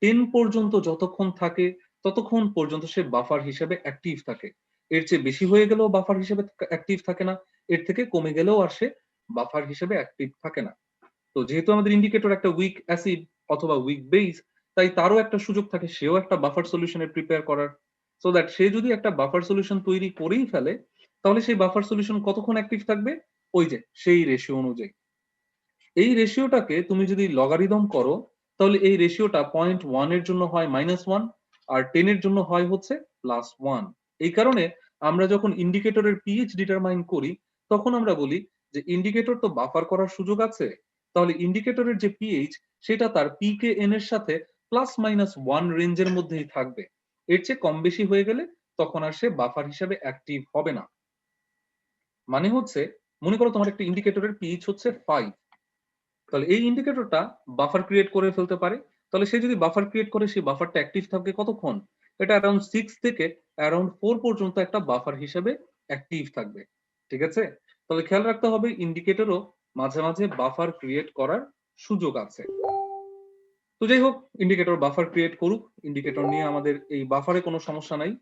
10 পর্যন্ত যতক্ষণ থাকে ততক্ষণ পর্যন্ত সে বাফার হিসেবে অ্যাক্টিভ থাকে। এর চেয়ে বেশি হয়ে গেলেও বাফার হিসেবে অ্যাক্টিভ থাকে না, এর থেকে কমে গেলেও আর সে বাফার হিসেবে অ্যাক্টিভ থাকে না। তো যেহেতু আমাদের ইন্ডিকেটর একটা উইক অ্যাসিড অথবা উইক বেস, তাই তারও একটা সুযোগ থাকে সেও একটা বাফার সলিউশনের প্রিপেয়ার করার, সো দ্যাট সে যদি একটা বাফার সলিউশন তৈরি করেই ফেলে তাহলে সেই বাফার সলিউশন কতক্ষণ অ্যাক্টিভ থাকবে? ওই যে সেই রেশিও অনুযায়ী। এই রেশিওটাকে তুমি যদি লগারিদম করো তাহলে এই রেশিওটা 0.1 এর জন্য হয় -1 আর 10 এর জন্য হয় হচ্ছে +1। এই কারণে আমরা যখন ইন্ডিকেটরের পিএইচ ডিটারমাইন করি তখন আমরা বলি যে ইন্ডিকেটর তো বাফার করার সুযোগ আছে, তাহলে ইন্ডিকেটরের যে পিএইচ সেটা তার পিকেএন এর সাথে +-1 রেঞ্জের মধ্যেই থাকবে। এর চেয়ে কম বেশি হয়ে গেলে তখন আর সে বাফার হিসেবে অ্যাক্টিভ হবে না। মানে হচ্ছে মনে করো তোমার একটা ইন্ডিকেটরের পিএইচ হচ্ছে 5, তাহলে এই ইন্ডিকেটরটা বাফার ক্রিয়েট করে ফেলতে পারে। তাহলে সে যদি বাফার ক্রিয়েট করে সেই বাফারটা অ্যাক্টিভ থাকবে কতক্ষণ? এটা অ্যারাউন্ড 6 থেকে অ্যারাউন্ড 4 পর্যন্ত একটা বাফার হিসেবে অ্যাক্টিভ থাকবে, ঠিক আছে? তাহলে খেয়াল রাখতে হবে ইন্ডিকেটরও মাঝে মাঝে বাফার ক্রিয়েট করার সুযোগ আছে। তো যাই হোক, ইন্ডিকেটর বাফার ক্রিয়েট করুক, ইন্ডিকেটর নিয়ে আমাদের এই বাফারে কোনো সমস্যা নাই।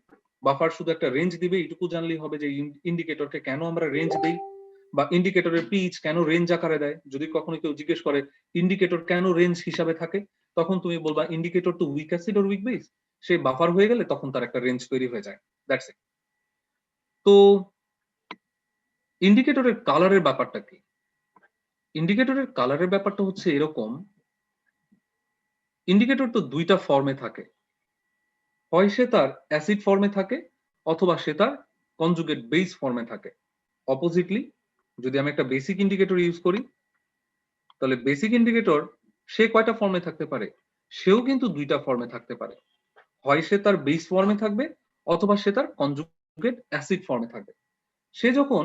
বাফার শুধু একটা রেঞ্জ দিবে, এইটুকু জানলেই হবে যে ইন্ডিকেটরকে কেন আমরা রেঞ্জ দেই বা ইন্ডিকেটরের পিচ কেন রেঞ্জ আকারে দেয়। যদি কখনো কেউ জিজ্ঞেস করে ইন্ডিকেটর কেন রেঞ্জ হিসাবে থাকে, তখন তুমি বলবা ইন্ডিকেটর তো week acid or weak base, say buffer হয়ে গেলে তখন তার একটা রেঞ্জ তৈরি হয়ে যায়, দ্যাটস ইট। তো ইন্ডিকেটরের কালারের ব্যাপারটা কি? ইন্ডিকেটরের কালারের ব্যাপারটা হচ্ছে এরকম, ইন্ডিকেটর তো দুইটা ফর্মে থাকে, হয় সে তার অ্যাসিড ফর্মে থাকে অথবা সে তার কনজুগেট বেস ফর্মে থাকে। অপোজিটলি যদি আমি একটা বেসিক ইন্ডিকেটর ইউজ করি তাহলে বেসিক ইন্ডিকেটর সে কয়টা ফর্মে থাকতে পারে? সেও কিন্তু দুইটা ফর্মে থাকতে পারে, হয় সে তার বেস ফর্মে থাকবে অথবা সে তার কনজুগেট অ্যাসিড ফর্মে থাকবে। সে যখন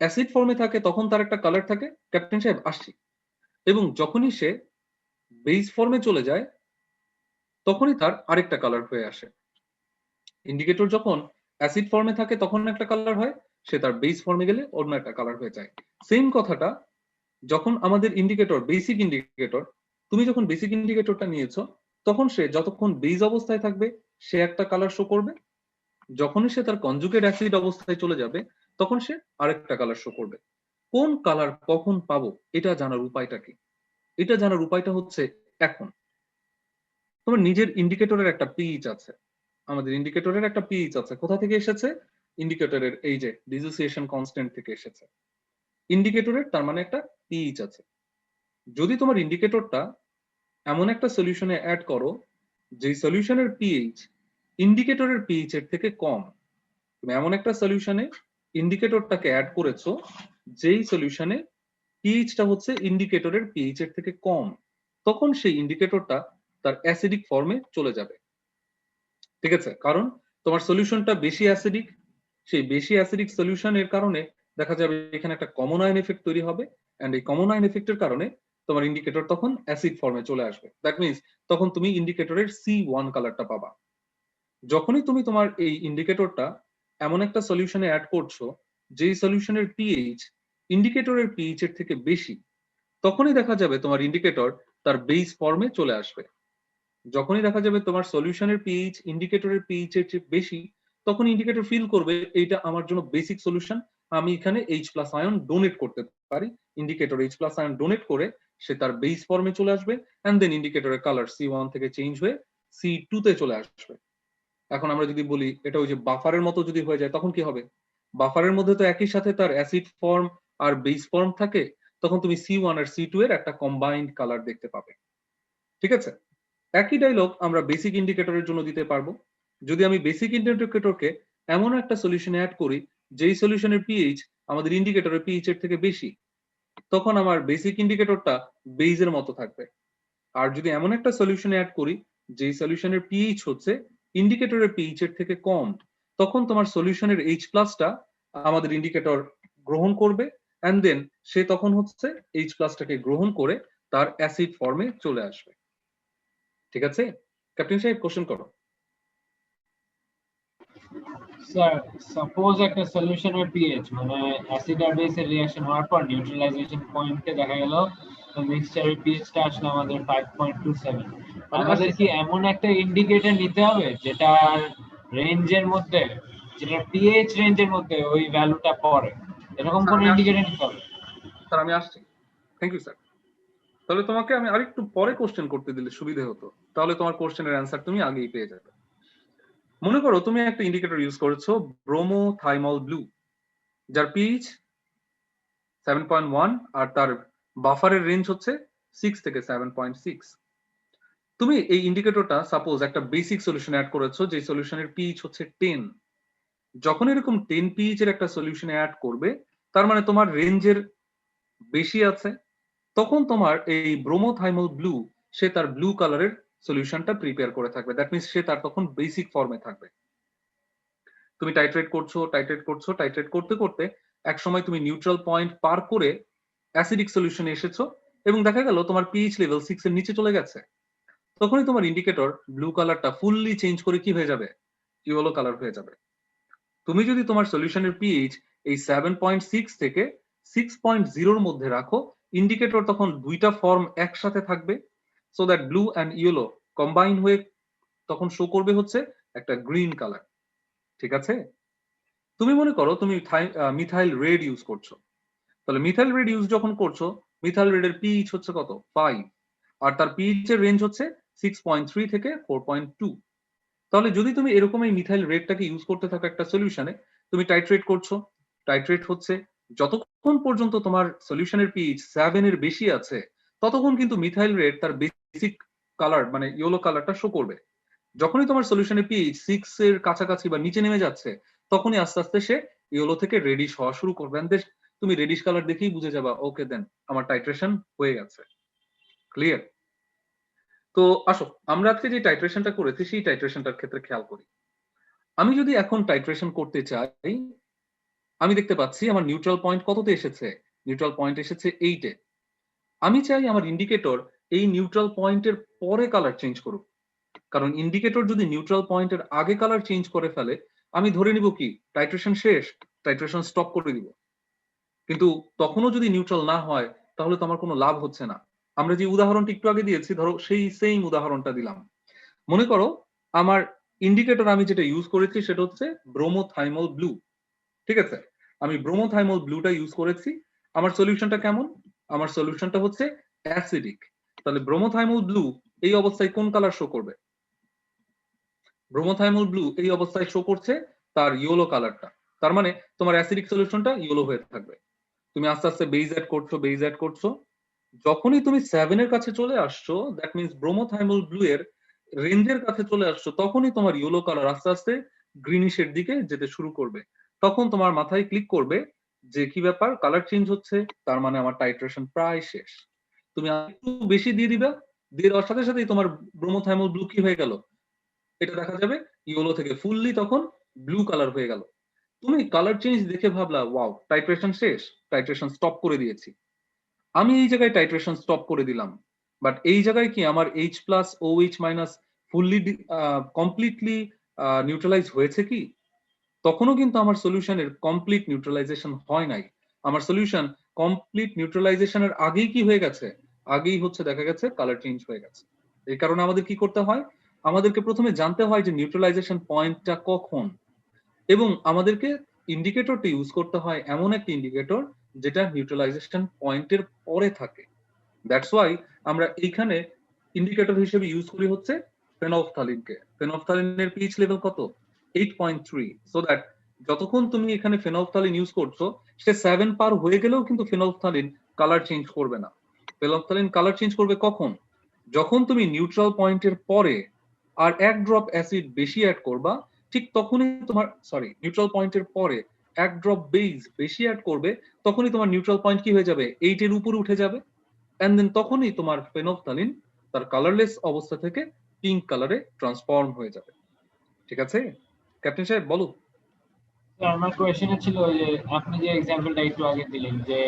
অ্যাসিড ফর্মে থাকে তখন তার একটা কালার থাকে, ক্যাপ্টেন সাহেব আসছি, এবং যখনই সে বেস ফর্মে চলে যায় তখনই তার আরেকটা কালার হয়ে আসে। ইন্ডিকেটর যখন অ্যাসিড ফর্মে থাকে তখন একটা কালার হয়, সে তার বেস ফর্মে গেলে অন্য একটা কালার হয়ে যায়। সেম কথাটা যখন আমাদের ইন্ডিকেটর বেসিক ইন্ডিকেটর, তুমি যখন বেসিক ইন্ডিকেটরটা নিয়েছো তখন সে যতক্ষণ বেস অবস্থায় থাকবে সে একটা কালার শো করবে, যখনই সে তার কনজুগেট অ্যাসিড অবস্থায় চলে যাবে তখন সে আরেকটা কালার শো করবে। কোন কালার কখন পাবো এটা জানার উপায়টা কি? এটা জানার উপায়টা হচ্ছে এখন তোমার নিজের ইন্ডিকেটরের একটা পিচ আছে, আমাদের ইন্ডিকেটরের একটা পিচ আছে। কোথা থেকে এসেছে? ইন্ডিকেটরের এই যে ডিসোসিয়েশন কনস্ট্যান্ট থেকে এসেছে। ইন্ডিকেটরের তার মানে একটা পিচ আছে। যদি তোমার ইন্ডিকেটরটা এমন একটা সলিউশনে অ্যাড করো যে সলিউশনের পিএইচ ইন্ডিকেটরের পিএইচ এর থেকে কম, তুমি এমন একটা সলিউশনে ইন্ডিকেটরটাকে অ্যাড করেছো যেই সলিউশনে পিএইচটা হচ্ছে ইন্ডিকেটরের পিএইচ এর থেকে কম, তখন সেই ইন্ডিকেটরটা তার অ্যাসিডিক ফর্মে চলে যাবে, ঠিক আছে? কারণ তোমার সলিউশনটা বেশি অ্যাসিডিক, সেই বেশি অ্যাসিডিক সলিউশনের কারণে দেখা যাবে এখানে একটা কমন আয়ন এফেক্ট তৈরি হবে, এন্ড এই কমন আয়ন এফেক্টের কারণে তোমার ইন্ডিকেটর তখন অ্যাসিড ফর্মে চলে আসবে। দ্যাট মিন্স তখন তুমি ইন্ডিকেটরের C1 কালারটা পাবা। যখনই তুমি তোমার এই ইন্ডিকেটরটা এমন একটা সলিউশনে অ্যাড করছো যেই সলিউশনের পিএইচ ইন্ডিকেটরের পিএইচ এর থেকে বেশি, তখনই দেখা যাবে তোমার ইন্ডিকেটর তার বেস ফর্মে চলে আসবে। যখনই দেখা যাবে তোমার সলিউশনের পিএইচ ইন্ডিকেটরের পিএইচ এর চেয়ে বেশি, তখন ইন্ডিকেটর ফিল করবে এইটা আমার জন্য বেসিক সলিউশন, আমি এখানে H+ আয়ন ডোনেট করতে পারি। ইন্ডিকেটর H+ আয়ন ডোনেট করে সে তার বেস ফর্মে চলে আসবে, এন্ড দেন ইন্ডিকেটরের কালার C1 থেকে চেঞ্জ হয়ে C2 তে চলে আসবে। এখন আমরা যদি বলি এটা ওই যে বাফারের মতো যদি হয়ে যায় তখন কি হবে? বাফারের মধ্যে তো একই সাথে তার অ্যাসিড ফর্ম আর বেস ফর্ম থাকে, তখন তুমি C1 আর C2 এর একটা কম্বাইন্ড কালার দেখতে পাবে। ঠিক আছে, একই ডায়লগ আমরা বেসিক ইন্ডিকেটরের জন্য দিতে পারবো। যদি আমি বেসিক ইন্ডিকেটরকে এমন একটা সলিউশনে অ্যাড করি যেই সলিউশনের পিএইচ আমাদের ইন্ডিকেটরের পিএইচ এর থেকে বেশি, তখন আমার বেসিক ইন্ডিকেটরটা বেইজের মতো থাকবে। আর যদি এমন একটা সলিউশনে অ্যাড করি যেই সলিউশনের পিএইচ হচ্ছে ইন্ডিকেটরের পিএইচ এর থেকে কম, তখন তোমার সলিউশনের H+টা আমাদের ইন্ডিকেটর গ্রহণ করবে, এন্ড দেন সে তখন হচ্ছে H+টাকে গ্রহণ করে তার অ্যাসিড ফর্মে চলে আসবে। ঠিক আছে, ক্যাপ্টেন সাহেব কোশ্চেন করো। স্যার সাপোজ একটা সলিউশনের পিএইচ মানে অ্যাসিড আর বেসের রিঅ্যাকশন হওয়ার পর নিউট্রালাইজেশন পয়েন্টে দেখা গেল মিক্সচারের পিএইচটা আসলে আমাদের 5.27, আমাদের কি এমন একটা ইন্ডিকেটর নিতে হবে যেটার রেঞ্জের মধ্যে, যেটা পিএইচ রেঞ্জের মধ্যে ওই ভ্যালুটা পড়ে, এরকম কোন ইন্ডিকেটর নিতে হবে? স্যার আমি আসছি, থ্যাংক ইউ স্যার। তাহলে তোমাকে আমি আরেকটু পরে কোশ্চেন করতে দিলে সুবিধা হতো, তাহলে তোমার কোশ্চেনের অ্যান্সার তুমি আগেই পেয়ে যাবে। মনে করো তুমি একটা ইন্ডিকেটর ইউজ করেছো ব্রোমোথাইমল ব্লু, যার পিএইচ 7.1 আর তার বাফারের রেঞ্জ হচ্ছে 6 থেকে 7.6। তুমি এই ইন্ডিকেটরটা সাপোজ একটা বেসিক সলিউশন অ্যাড করেছো যে সলিউশনের পিএইচ হচ্ছে 10। যখন এরকম 10 পিএইচ এর একটা সলিউশনে অ্যাড করবে, তার মানে তোমার রেঞ্জের বেশি আছে, তখন তোমার এই ব্রোমোথাইমল ব্লু সে তার ব্লু কালারের সলিউশনটা প্রিপেয়ার করে থাকবে। দ্যাট মিনস সে তার তখন বেসিক ফর্মে থাকবে। তুমি টাইট্রেট করতে করতে এক সময় তুমি নিউট্রাল পয়েন্ট পার করে অ্যাসিডিক সলিউশনে এসেছো এবং দেখা গেল তোমার পিএইচ লেভেল 6 এর নিচে চলে গেছে, তখনই তোমার ইন্ডিকেটর ব্লু কালারটা ফুললি চেঞ্জ করে কি হয়ে যাবে? ইয়েলো কালার হয়ে যাবে। তুমি যদি তোমার সলিউশনের পিএইচ এই 7.6 থেকে 6.0 এর মধ্যে রাখো, ইন্ডিকেটর তখন দুইটা ফর্ম একসাথে থাকবে, so that blue and yellow combine হয়ে তখন শো করবে হচ্ছে একটা গ্রিন কালার। ঠিক আছে, তুমি মনে করো তুমি মিথাইল রেড ইউজ করছো, তাহলে মিথাইল রেড ইউজ যখন করছো, মিথাইল রেড এর পিএইচ হচ্ছে কত? 5, আর তার পিএইচ এর রেঞ্জ হচ্ছে 6.3 থেকে 4.2। তাহলে যদি তুমি এরকম এই মিথাইল রেডটাকে ইউজ করতে থাকো একটা সলিউশনে, তুমি টাইট্রেট করছো, টাইট্রেট হচ্ছে যতক্ষণ পর্যন্ত তোমার সলিউশনের পিএইচ 7 এর বেশি আছে, ততক্ষণ কিন্তু মিথাইল রেড তার বেসিক কালার মানে ইয়েলো কালারটা শো করবে। যখনই তোমার সলিউশনের পিএইচ 6 এর কাছাকাছি বা নিচে নেমে যাচ্ছে, তখনই আস্তে আস্তে সে ইয়েলো থেকে রেডিশ হওয়া শুরু করবে। তুমি রেডিশ কালার দেখেই বুঝে যাবা ওকে দেন আমার টাইট্রেশন হয়ে গেছে। ক্লিয়ার? তো আসো আমরা আজকে যে টাইট্রেশনটা করেছি সেই টাইট্রেশনটার ক্ষেত্রে খেয়াল করি। আমি যদি এখন টাইট্রেশন করতে চাই, আমি দেখতে পাচ্ছি আমার নিউট্রাল পয়েন্ট কততে এসেছে? নিউট্রাল পয়েন্ট এসেছে 8 এ। আমি চাই আমার ইন্ডিকেটর এই নিউট্রাল পয়েন্টের পরে কালার চেঞ্জ করুক, কারণ ইন্ডিকেটর যদি নিউট্রাল পয়েন্টের আগে কালার চেঞ্জ করে ফেলে, আমি ধরে নিব কি টাইট্রেশন শেষ, টাইট্রেশন স্টপ করে দিব। কিন্তু তখনও যদি নিউট্রাল না হয়, তাহলে তো আমার কোনো লাভ হচ্ছে না। আমরা যে উদাহরণটা একটু আগে দিয়েছি, ধরো সেই সেম উদাহরণটা দিলাম। মনে করো আমার ইন্ডিকেটর আমি যেটা ইউজ করেছি সেটা হচ্ছে ব্রোমোথাইমল ব্লু। ঠিক আছে, আমি ব্রোমোথাইমল ব্লুটা ইউজ করেছি। আমার সলিউশনটা কেমন? আমার সলিউশনটা হচ্ছে অ্যাসিডিক। তাহলে ব্রোমোথাইমল ব্লু এই অবস্থায় কোন কালার শো করবে? ব্রোমোথাইমল ব্লু এই অবস্থায় শো করছে তার ইয়েলো কালারটা। তার মানে তোমার অ্যাসিডিক সলিউশনটা ইয়েলো হয়ে থাকবে। তুমি আস্তে আস্তে বেজ অ্যাড করছো, যখনই তুমি 7 এর কাছে চলে আসছো, দ্যাট মিনস ব্রোমোথাইমল ব্লু এর রেঞ্জের কাছে চলে আসছো, তখনই তোমার ইয়েলো কালার আস্তে আস্তে গ্রিনিশের দিকে যেতে শুরু করবে। তখন তোমার মাথায় ক্লিক করবে যে কি ব্যাপার, কালার চেঞ্জ হচ্ছে, তার মানে আমার টাইট্রেশন প্রায় শেষ। তুমি একটু বেশি দিয়ে দিবা, দিয়ে দেওয়ার সাথে সাথেই তোমার ব্রোমোথাইমল ব্লু কি হয়ে গেল? এটা দেখা যাবে ইয়েলো থেকে ফুললি তখন ব্লু কালার হয়ে গেল। তুমি কালার চেঞ্জ দেখে ভাবলা ওয়াও টাইট্রেশন শেষ, টাইট্রেশন স্টপ করে দিয়েছি। আমি এই জায়গায় টাইট্রেশন স্টপ করে দিলাম, বাট এই জায়গায় কি আমার H+ OH- fully completely neutralise হয়েছে কি, তখনও কিন্তু আমার সলিউশনের কমপ্লিট নিউট্রালাইজেশন হয় নাই। আমার সলিউশন কমপ্লিট নিউট্রালাইজেশনের আগেই কি হয়ে গেছে, আগেই হচ্ছে দেখা গেছে কালার চেঞ্জ হয়ে গেছে। এই কারণে আমাদের কি করতে হয়, আমাদেরকে প্রথমে জানতে হয় যে নিউট্রালাইজেশন পয়েন্টটা কখন, এবং আমাদেরকে ইন্ডিকেটরটা ইউজ করতে হয় এমন একটা ইন্ডিকেটর যেটা নিউট্রালাইজেশন পয়েন্টের পরে থাকে। দ্যাটস ওয়াই আমরা এইখানে ইন্ডিকেটর হিসেবে ইউজ করি হচ্ছে ফেনফথ্যালিনকে। ফেনফথ্যালিনের পিএইচ লেভেল কত, 8.3, সো দ্যাট যতক্ষণ তুমি এখানে ফেনফথ্যালিন ইউজ করছো সে 7 পার হয়ে গেলেও কিন্তু ফেনফথ্যালিন কালার চেঞ্জ করবে না। ফেনফথ্যালিন কালার চেঞ্জ করবে কখন, যখন তুমি নিউট্রাল পয়েন্টের পরে আর 1 ড্রপ অ্যাসিড বেশি অ্যাড করবা, ঠিক তখনই তোমার নিউট্রাল পয়েন্টের পরে 1 ড্রপ বেস বেশি অ্যাড করবে, তখনই তোমার নিউট্রাল পয়েন্ট কি হয়ে যাবে, 8 এর উপরে উঠে যাবে। এন্ড দেন তখনই তোমার ফেনফথ্যালিন তার কালারলেস অবস্থা থেকে পিঙ্ক কালারে ট্রান্সফর্ম হয়ে যাবে। ঠিক আছে ক্যাপ্টেন সাহেব, বলো। স্যার আমার কোয়েশ্চেন ছিল যে আপনি যে এক্সাম্পলটা একটু আগে দিলেন যে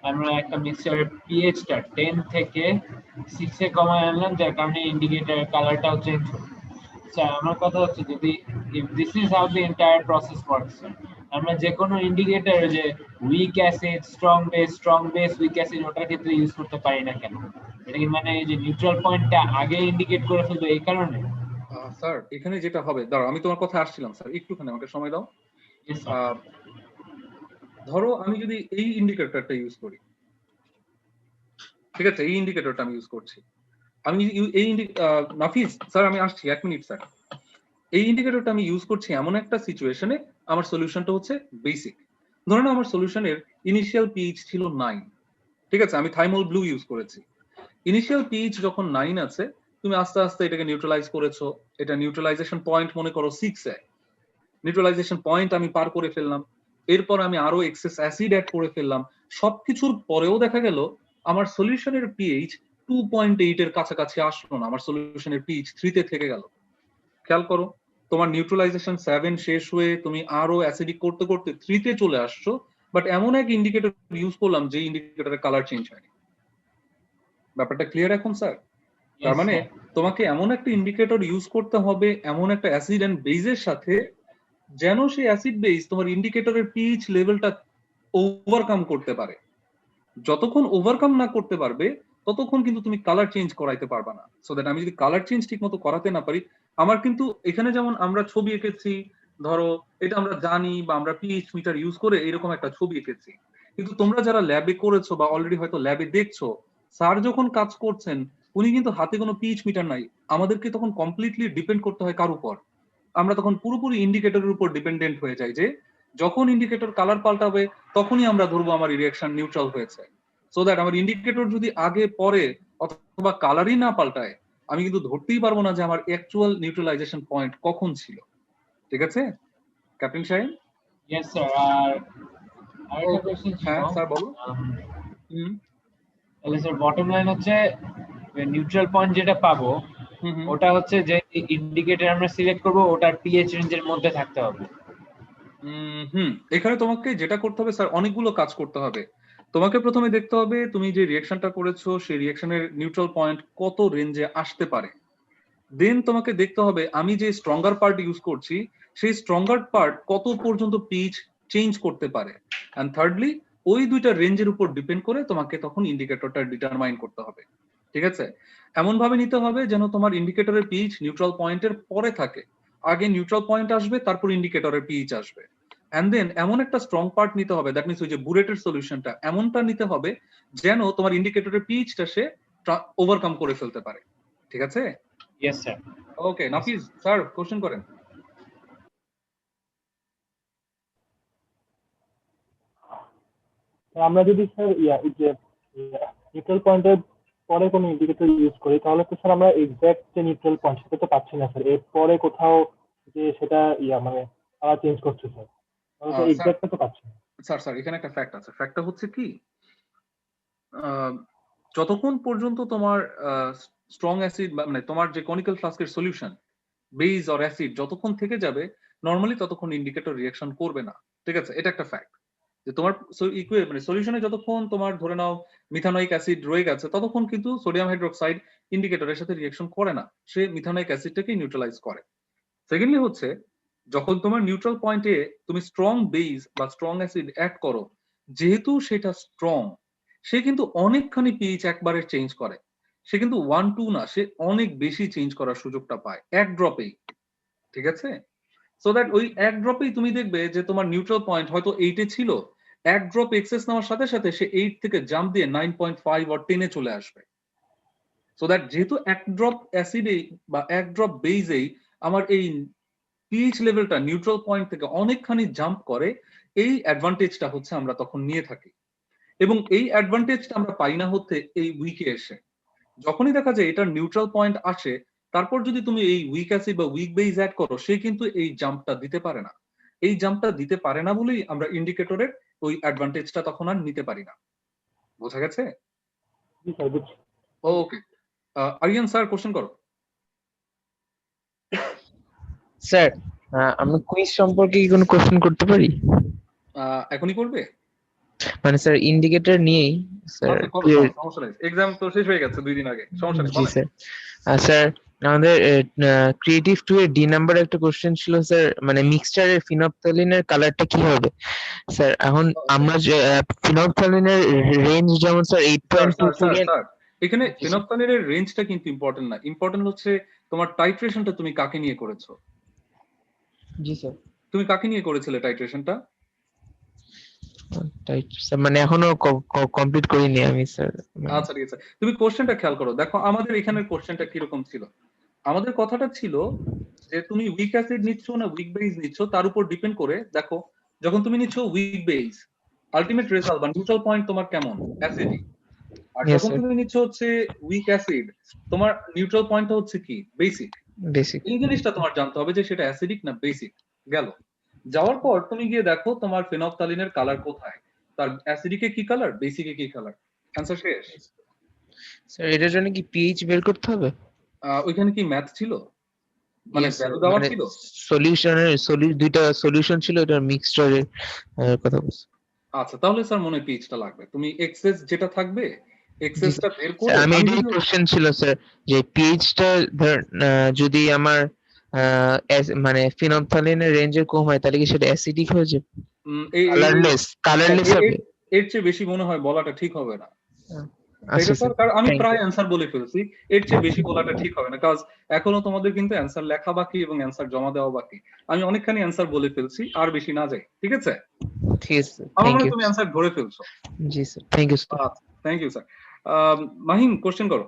আমরা একটা মিক্সচারের পিএইচটা 10 থেকে 6 এ কমায় আনলাম, যার কারণে ইন্ডিকেটরের কালারটাও চেঞ্জ হলো। স্যার আমার কথা হচ্ছে যদি this is how the entire process works, আমরা যে কোনো ইন্ডিকেটর যে week acid, strong base, week acid ওটার ক্ষেত্রে ইউজ করতে পারি না কেন? এটা কি মানে এই যে নিউট্রাল পয়েন্টটা আগে ইন্ডিকেট করে ফেলবে এই কারণে? স্যার এখানে যেটা হবে, দাঁড়াও আমি তোমার কথা আসছিলাম স্যার, একটুখানি আমাকে সময় দাও। Yes, sir. ধরো আমি যদি এই ইন্ডিকেটরটা ইউজ করি, ঠিক আছে, এই ইন্ডিকেটরটা আমি ইউজ করছি, আমি এই নাফিজ স্যার আমি আসছি 1 মিনিট স্যার। এই ইন্ডিকেটরটা আমি ইউজ করছি এমন একটা সিচুয়েশনে আমার সলিউশনটা হচ্ছে বেসিক। ধরুন আমার সলিউশনের ইনিশিয়াল পিএইচ ছিল 9, ঠিক আছে, আমি থাইমল ব্লু ইউজ করেছি। ইনিশিয়াল পিএইচ যখন 9 আছে, তুমি আস্তে আস্তে এটাকে নিউট্রালাইজ করেছো, এটা নিউট্রালাইজেশন পয়েন্ট মনে করো 6 এ, নিউট্রালাইজেশন পয়েন্ট আমি পার করে ফেললাম, এরপর আমি আরো এক্সেস অ্যাসিড অ্যাড করে ফেললাম, সবকিছুর পরেও দেখা গেল আমার সলিউশনের পিএইচ 2.8 এর কাছাকাছি আসলো না, আমার সলিউশনের পিএইচ 3 তে থেকে গেল। খেয়াল করো, তোমার নিউট্রালাইজেশন 7 শেষ হয়ে তুমি আরো অ্যাসিডিক করতে করতে 3 তে চলে আসছো, বাট এমন এক ইন্ডিকেটর ইউজ করলাম যে ইন্ডিকেটরের কালার চেঞ্জ হয়নি। ব্যাপারটা ক্লিয়ার এখন স্যার? তার মানে তোমাকে এমন একটা ইন্ডিকেটর ইউজ করতে হবে এমন একটা অ্যাসিড এন্ড বেজের সাথে, যেন সেই অ্যাসিড বেস তোমার ইন্ডিকেটরের পিএইচ লেভেলটা ওভারকাম করতে পারে। যতক্ষণ ওভারকাম না করতে পারবে ততক্ষণ কিন্তু তুমি কালার চেঞ্জ করাইতে পারবা না। সো দ্যাট আমি যদি কালার চেঞ্জ ঠিক মতো করাতে না পারি, আমার কিন্তু এখানে যেমন আমরা ছবি এঁকেছি, ধরো এটা আমরা জানি বা আমরা পিএইচ মিটার ইউজ করে এরকম একটা ছবি এঁকেছি, কিন্তু তোমরা যারা ল্যাবে করেছো বা অলরেডি হয়তো ল্যাবে দেখছো, স্যার যখন কাজ করছেন উনি কিন্তু হাতে কোনো পিএইচ মিটার নাই, আমাদেরকে তখন কমপ্লিটলি ডিপেন্ড করতে হয় কার উপর, আমরা তখন পুরোপুরি ইন্ডিকেটরের উপর ডিপেন্ডেন্ট হয়ে যাই, যে যখন ইন্ডিকেটর কালার পাল্টাবে তখনই আমরা ধরবো আমার রিঅ্যাকশন নিউট্রাল হয়েছে। সো দ্যাট আমার ইন্ডিকেটর যদি আগে পরে অথবা কালারই না পাল্টায়, আমি কিন্তু ধরতেই পারবো না যে আমার অ্যাকচুয়াল নিউট্রালাইজেশন পয়েন্ট কখন ছিল। ঠিক আছে ক্যাপ্টেন সাহেব? Yes sir. আর আরেকটা কোশ্চেন ছিল। হ্যাঁ স্যার বলো। তাহলে স্যার বটম লাইন হচ্ছে নিউট্রাল পয়েন্ট যেটা পাবো ওটা হচ্ছে যে ইন্ডিকেটর আমরা সিলেক্ট করব ওটার পিএইচ রেঞ্জের মধ্যে থাকতে হবে। এখানে তোমাকে যেটা করতে হবে স্যার, অনেকগুলো কাজ করতে হবে। তোমাকে প্রথমে দেখতে হবে তুমি যে রিঅ্যাকশনটা করেছো সেই রিঅ্যাকশনের নিউট্রাল পয়েন্ট কত রেঞ্জে আসতে পারে। দেন তোমাকে দেখতে হবে আমি যে স্ট্রঙ্গার পার্ট ইউজ করছি সেই স্ট্রঙ্গার পার্ট কত পর্যন্ত পিচ চেঞ্জ করতে পারে। এন্ড থার্ডলি ওই দুইটা রেঞ্জের উপর ডিপেন্ড করে তোমাকে তখন ইন্ডিকেটরটা ডিটারমাইন করতে হবে। ঠিক আছে, এমন ভাবে নিতে হবে যেন তোমার ইন্ডিকেটরের পিচ নিউট্রাল পয়েন্টের পরে থাকে, আগে নিউট্রাল পয়েন্ট আসবে তারপর ইন্ডিকেটরের পিচ আসবে। এন্ড দেন এমন একটা স্ট্রং পার্ট নিতে হবে, দ্যাট মিনস ওই যে বুরেটের সলিউশনটা এমনটা নিতে হবে যেন তোমার ইন্ডিকেটরের পিচটা সে ওভারকাম করে ফেলতে পারে। ঠিক আছে? Yes sir. Okay Nafiz sir question করেন। আমরা যদি স্যার যে নিউট্রাল পয়েন্টের পরে কোনো ইন্ডিকেটর ইউজ করি তাহলে তো স্যার আমরা এক্সাক্ট যে নিউট্রাল পয়েন্ট সেটা তো পাচ্ছি না স্যার, এর পরে কোথাও যে সেটা মানে কালার চেঞ্জ করছে স্যার, তাহলে তো এক্সাক্টটা তো পাচ্ছি না। স্যার এখানে একটা ফ্যাক্ট আছে, ফ্যাক্টটা হচ্ছে কি, যতক্ষণ পর্যন্ত তোমার স্ট্রং অ্যাসিড মানে তোমার যে কনিক্যাল ফ্লাস্কের সলিউশন বেস অর অ্যাসিড যতক্ষণ থেকে যাবে নরমালি ততক্ষণ ইন্ডিকেটর রিঅ্যাকশন করবে না। ঠিক আছে, এটা একটা ফ্যাক্ট যে তোমার মানে সলিউশনে যতক্ষণ তোমার ধরে নাও মিথানোয়িক অ্যাসিড রয়ে গেছে ততক্ষণ কিন্তু সোডিয়াম হাইড্রোক্সাইড ইন্ডিকেটরের সাথে রিঅ্যাকশন করে না, সে মিথানোয়িক অ্যাসিডটাকে নিউট্রালাইজ করে। সেকেন্ডলি হচ্ছে যখন তোমার নিউট্রাল পয়েন্টে তুমি স্ট্রং বেস বা স্ট্রং অ্যাসিড অ্যাড করো, যেহেতু সেটা স্ট্রং, সে কিন্তু অনেকখানি পিএইচ একবারে চেঞ্জ করে। সে কিন্তু 1-2 না, সে অনেক বেশি চেঞ্জ করার সুযোগটা পায় এক ড্রপেই। ঠিক আছে, সো দ্যাট ওই এক ড্রপেই তুমি দেখবে যে তোমার নিউট্রাল পয়েন্ট হয়তো 8 এ ছিল, এক ড্রপ এক্সেস নেওয়ার সাথে সাথে সে 8 থেকে জাম্প দিয়ে 9.5 or 10 এ চলে আসবে। সো দ্যাট যেহেতু এক ড্রপ অ্যাসিডেই বা এক ড্রপ বেজেই আমার এই পিএইচ লেভেলটা নিউট্রাল পয়েন্ট থেকে অনেকখানি জাম্প করে, এই অ্যাডভান্টেজটা হচ্ছে আমরা তখন নিয়ে থাকি। এবং এই অ্যাডভান্টেজটা আমরা পাই না হচ্ছে এই উইকে এসে। যখনই দেখা যায় এটার নিউট্রাল পয়েন্ট আসে, তারপর যদি তুমি এই উইক অ্যাসিড বা উইক বেস অ্যাড করো, সে কিন্তু এই জাম্পটা দিতে পারে না। এই জাম্পটা দিতে পারে না বলেই আমরা ইন্ডিকেটরের ওই অ্যাডভান্টেজটা তখন আর নিতে পারি না। বোঝা গেছে? জি স্যার, বুঝছি। ওকে, আরিয়ান স্যার কোশ্চেন করো। স্যার আমি কুইজ সম্পর্কে কি কোনো কোশ্চেন করতে পারি? এখনই করবে? মানে স্যার ইন্ডিকেটর নিয়েই স্যার। আচ্ছা, করো, সমস্যা নেই, এক্সাম তো শেষ হয়ে গেছে 2 দিন আগে, সমস্যা নেই। জি স্যার। স্যার আমাদের ক্রিয়েটিভ 2 এর ডি নাম্বার একটা কোশ্চেন ছিল স্যার, মানে মিক্সচারের ফিনপথলিনের কালারটা কি হবে স্যার? এখন আমরা যে ফিনপথলিনের রেঞ্জ যেমন স্যার 8.2 থেকে এখানে ফিনপথলিনের রেঞ্জটা কিন্তু ইম্পর্টেন্ট না, ইম্পর্টেন্ট হচ্ছে তোমার টাইট্রেশনটা তুমি কাকে নিয়ে করেছো। জি স্যার। তুমি কাকে নিয়ে করেছিলে টাইট্রেশনটা? স্যার মানে এখনো কমপ্লিট করিনি আমি স্যার। আচ্ছা ঠিক আছে, তুমি কোশ্চেনটা খেয়াল করো। দেখো আমাদের এখানে কোশ্চেনটা কিরকম ছিল। আমাদের কথাটা ছিল যে তুমি উইক অ্যাসিড নিচ্ছ না উইক বেস নিচ্ছ, তার উপর ডিপেন্ড করে দেখো, যখন তুমি নিচ্ছ উইক বেস, আলটিমেট রেজাল্ট বা নিউট্রাল পয়েন্ট তোমার কেমন, অ্যাসিডিক। আর যখন তুমি নিচ্ছ হচ্ছে উইক অ্যাসিড, তোমার নিউট্রাল পয়েন্টটা হচ্ছে কি, বেসিক। এই জিনিসটা তোমার জানতে হবে যে সেটা অ্যাসিডিক না বেসিক। গেল, যাওয়ার পর তুমি গিয়ে দেখো তোমার ফেনপথলিনের কালার কোথায়, তার অ্যাসিডিকে কি কালার, বেসিকে কি কালার, অ্যানসার শেষ। স্যার এটার জন্য কি পিএইচ বের করতে হবে? ওইখানে কি ম্যাথ ছিল, মানে ভ্যালু দেওয়া ছিল? দুইটা সলিউশন ছিল, এটা মিক্সচারের কথা বলছি। আচ্ছা, তাহলে স্যার মনে পিএইচটা লাগবে, তুমি এক্সেস যেটা থাকবে এক্সেসটা বের করে। আমি এটাই কোশ্চেন ছিল স্যার, যে পিএইচটা যদি আমার মানে ফিনপথলিনের রেঞ্জের কম হয়, তাহলে কি সেটা অ্যাসিডিক হয়ে যাবে? কালারলেস হবে। এর চেয়ে বেশি মনে হয় বলাটা ঠিক হবে না। আচ্ছা স্যার, কারণ আমি প্রায় অ্যান্সার বলে ফেলছি, এর চেয়ে বেশি বলাটা ঠিক হবে না, কারণ এখনো তোমাদের কিন্তু অ্যান্সার লেখা বাকি এবং অ্যান্সার জমা দেওয়া বাকি। আমি অনেকখানি অ্যান্সার বলে ফেলছি, আর বেশি না যাই। ঠিক আছে, ঠিক আছে, আমার মনে হয় তুমি অ্যান্সার ধরে ফেলছো। জি sir, thank you sir. Thank you sir. Mahim question করো।